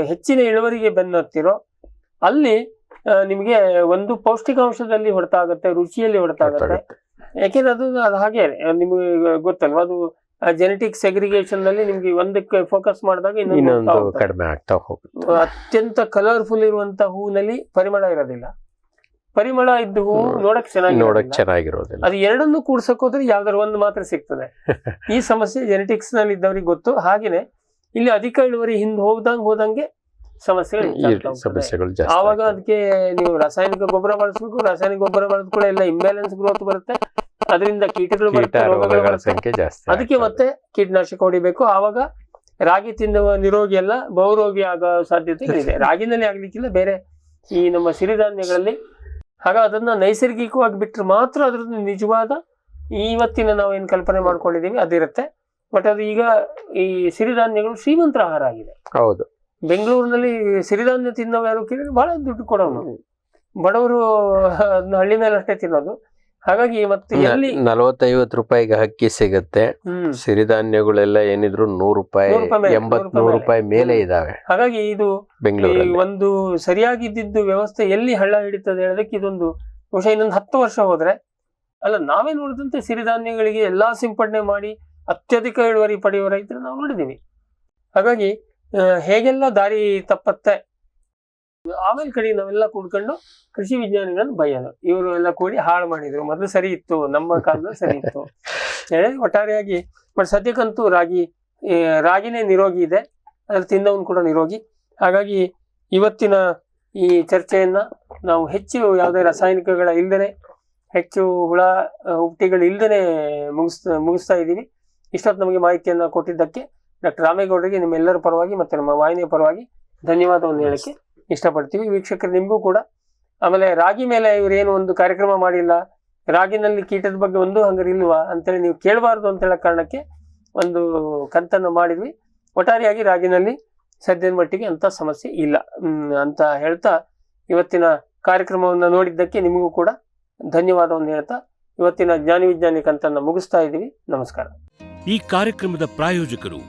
ಹೆಚ್ಚಿನ ಇಳುವರಿಗೆ ಬೆನ್ನತ್ತಿರೋ ಅಲ್ಲಿ ನಿಮ್ಗೆ ಒಂದು ಪೌಷ್ಟಿಕಾಂಶದಲ್ಲಿ ಹೊಡೆತ ಆಗುತ್ತೆ, ರುಚಿಯಲ್ಲಿ ಹೊಡೆತ ಆಗುತ್ತೆ. ಯಾಕೆಂದ್ರೆ ಅದು ಹಾಗೆ ನಿಮ್ಗೆ ಗೊತ್ತಲ್ವಾ, ಅದು ಜೆನೆಟಿಕ್ ಸೆಗ್ರಿಗೇಷನ್ ನಲ್ಲಿ ನಿಮ್ಗೆ ಒಂದಕ್ಕೆ ಫೋಕಸ್ ಮಾಡಿದಾಗ ಇನ್ನೊಂದು
ಕಡಿಮೆ ಆಗ್ತಾ ಹೋಗುತ್ತೆ.
ಅತ್ಯಂತ ಕಲರ್ಫುಲ್ ಇರುವಂತ ಹೂವಿನಲ್ಲಿ ಪರಿಮಳ ಇರೋದಿಲ್ಲ, ಪರಿಮಳ ಇದ್ದು ಹೂ ನೋಡಕ್
ಚೆನ್ನಾಗಿರೋದಿಲ್ಲ.
ಅದು ಎರಡನ್ನು ಕೂಡ್ಸಕ್ ಹೋದ್ರೆ ಯಾವ್ದಾರು ಒಂದು ಮಾತ್ರ ಸಿಗ್ತದೆ. ಈ ಸಮಸ್ಯೆ ಜೆನೆಟಿಕ್ಸ್ ನಲ್ಲಿ ಇದ್ದವ್ರಿಗೆ ಗೊತ್ತು. ಹಾಗೇನೆ ಇಲ್ಲಿ ಅಧಿಕ ಇಳುವರಿ ಹಿಂದೆ ಹೋದಂಗೆ ಸಮಸ್ಯೆಗಳು ಆವಾಗ ಅದಕ್ಕೆ ನೀವು ರಾಸಾಯನಿಕ ಗೊಬ್ಬರ ಬಳಸಬೇಕು. ರಾಸಾಯನಿಕ ಗೊಬ್ಬರ ಬಳದ ಕೂಡ ಎಲ್ಲ ಇಂಬ್ಯಾಲೆನ್ಸ್ ಗ್ರೋತ್ ಬರುತ್ತೆ, ಅದರಿಂದ ಕೀಟಗಳು
ಸಂಖ್ಯೆ ಜಾಸ್ತಿ.
ಅದಕ್ಕೆ ಮತ್ತೆ ಕೀಟನಾಶಕ ಹೊಡಿಬೇಕು. ಆವಾಗ ರಾಗಿ ತಿನ್ನುವ ನಿರೋಗಿ ಎಲ್ಲ ಬಹುರೋಗಿ ಆಗೋ ಸಾಧ್ಯತೆಗಳಿದೆ. ರಾಗಿನಲ್ಲಿ ಆಗ್ಲಿಕ್ಕಿಲ್ಲ, ಬೇರೆ ಈ ನಮ್ಮ ಸಿರಿಧಾನ್ಯಗಳಲ್ಲಿ. ಹಾಗ ಅದನ್ನ ನೈಸರ್ಗಿಕವಾಗಿ ಬಿಟ್ಟರೆ ಮಾತ್ರ ಅದ್ರದ್ದು ನಿಜವಾದ ಇವತ್ತಿನ ನಾವೇನ್ ಕಲ್ಪನೆ ಮಾಡ್ಕೊಂಡಿದೀವಿ ಅದಿರುತ್ತೆ. ಬಟ್ ಅದು ಈಗ ಈ ಸಿರಿಧಾನ್ಯಗಳು ಶ್ರೀಮಂತರ ಆಹಾರ ಆಗಿದೆ.
ಹೌದು,
ಬೆಂಗಳೂರಿನಲ್ಲಿ ಸಿರಿಧಾನ್ಯ ತಿನ್ನೋರು ಯಾರು ಕೇಳಿದ್ರೆ ಬಹಳ ದುಡ್ಡು ಕೊಡೋನು, ಬಡವರು ಅದನ್ನ ಹಳ್ಳಿ ಮೇಲೆ ಅಷ್ಟೇ ತಿನ್ನೋದು. ಹಾಗಾಗಿ ಮತ್ತೆ ಎಲ್ಲಿ
40-50 ರೂಪಾಯಿಗೆ ಅಕ್ಕಿ ಸಿಗುತ್ತೆ. ಸಿರಿಧಾನ್ಯಗಳೆಲ್ಲ ಏನಿದ್ರು 100 ರೂಪಾಯಿ, 80-100 ರೂಪಾಯಿ ಮೇಲೆ ಇದಾವೆ.
ಹಾಗಾಗಿ ಇದು
ಬೆಂಗಳೂರಲ್ಲಿ
ಒಂದು ಸರಿಯಾಗಿದ್ದು ವ್ಯವಸ್ಥೆ ಎಲ್ಲಿ ಹಳ್ಳ ಹಿಡಿತದೆ ಹೇಳೋದಕ್ಕೆ ಇದೊಂದು ಬಹುಶಃ ಇನ್ನೊಂದು 10 ವರ್ಷ ಹೋದ್ರೆ ಅಲ್ಲ, ನಾವೇ ನೋಡಿದಂತೆ ಸಿರಿಧಾನ್ಯಗಳಿಗೆ ಎಲ್ಲಾ ಸಿಂಪಡಣೆ ಮಾಡಿ ಅತ್ಯಧಿಕ ಇಳುವರಿ ಪಡೆಯುವ ರೈತರು ನಾವು ನೋಡಿದೀವಿ. ಹಾಗಾಗಿ ಹೇಗೆಲ್ಲ ದಾರಿ ತಪ್ಪತ್ತೆ, ಆಮೇಲೆ ಕಡೆ ನಾವೆಲ್ಲ ಕೂಡ್ಕೊಂಡು ಕೃಷಿ ವಿಜ್ಞಾನಿಗಳನ್ನು ಬೈಯೋದು, ಇವರು ಎಲ್ಲ ಕೂಡಿ ಹಾಳು ಮಾಡಿದ್ರು, ಮೊದಲು ಸರಿ ಇತ್ತು, ನಮ್ಮ ಕಾಲದಲ್ಲಿ ಸರಿ ಇತ್ತು ಹೇಳಿ ಒಟ್ಟಾರೆಯಾಗಿ. ಬಟ್ ಸದ್ಯಕ್ಕಂತೂ ರಾಗಿನೇ ನಿರೋಗಿ ಇದೆ, ಅದ್ರ ತಿನ್ನೋನ್ ಕೂಡ ನಿರೋಗಿ. ಹಾಗಾಗಿ ಇವತ್ತಿನ ಈ ಚರ್ಚೆಯನ್ನ ನಾವು ಹೆಚ್ಚು ಯಾವುದೇ ರಾಸಾಯನಿಕಗಳ ಇಲ್ದೇನೆ, ಹೆಚ್ಚು ಹುಳ ಹುಪ್ಟಿಗಳು ಇಲ್ದೇನೆ ಮುಗಿಸ್ತಾ ಇದ್ದೀವಿ. ಇಷ್ಟೊತ್ತು ನಮಗೆ ಮಾಹಿತಿಯನ್ನ ಕೊಟ್ಟಿದ್ದಕ್ಕೆ ಡಾಕ್ಟರ್ ರಾಮೇಗೌಡರಿಗೆ ನಿಮ್ಮೆಲ್ಲರ ಪರವಾಗಿ ಮತ್ತೆ ನಮ್ಮ ವಾಹಿನಿಯ ಪರವಾಗಿ ಧನ್ಯವಾದವನ್ನು ಹೇಳಕ್ಕೆ ಇಷ್ಟಪಡ್ತೀವಿ. ವೀಕ್ಷಕರು ನಿಮಗೂ ಕೂಡ. ಆಮೇಲೆ ರಾಗಿ ಮೇಲೆ ಇವರೇನು ಒಂದು ಕಾರ್ಯಕ್ರಮ ಮಾಡಿಲ್ಲ, ರಾಗಿನಲ್ಲಿ ಕೀಟದ ಬಗ್ಗೆ ಒಂದು ಹಂಗಾರೆ ಇಲ್ವಾ ಅಂತೇಳಿ ನೀವು ಕೇಳಬಾರ್ದು ಅಂತ ಹೇಳೋ ಕಾರಣಕ್ಕೆ ಒಂದು ಕಂತನ್ನು ಮಾಡಿದ್ವಿ. ಒಟ್ಟಾರೆಯಾಗಿ ರಾಗಿನಲ್ಲಿ ಸದ್ಯದ ಮಟ್ಟಿಗೆ ಅಂತ ಸಮಸ್ಯೆ ಇಲ್ಲ ಅಂತ ಹೇಳ್ತಾ ಇವತ್ತಿನ ಕಾರ್ಯಕ್ರಮವನ್ನು ನೋಡಿದ್ದಕ್ಕೆ ನಿಮಗೂ ಕೂಡ ಧನ್ಯವಾದವನ್ನು ಹೇಳ್ತಾ ಇವತ್ತಿನ ಜ್ಞಾನಿ ವಿಜ್ಞಾನಿ ಕಂತನ್ನು ಮುಗಿಸ್ತಾ ಇದ್ದೀವಿ. ನಮಸ್ಕಾರ.
ಈ ಕಾರ್ಯಕ್ರಮದ ಪ್ರಾಯೋಜಕರು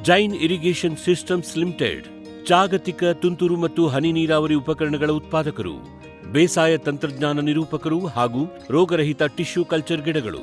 ಜೈನ್ ಇರಿಗೇಷನ್ ಸಿಸ್ಟಮ್ಸ್ ಲಿಮಿಟೆಡ್, ಜಾಗತಿಕ ತುಂತುರು ಮತ್ತು ಹನಿ ನೀರಾವರಿ ಉಪಕರಣಗಳ ಉತ್ಪಾದಕರು, ಬೇಸಾಯ ತಂತ್ರಜ್ಞಾನ ನಿರೂಪಕರು ಹಾಗೂ ರೋಗರಹಿತ ಟಿಶ್ಯೂ ಕಲ್ಚರ್ ಗಿಡಗಳು.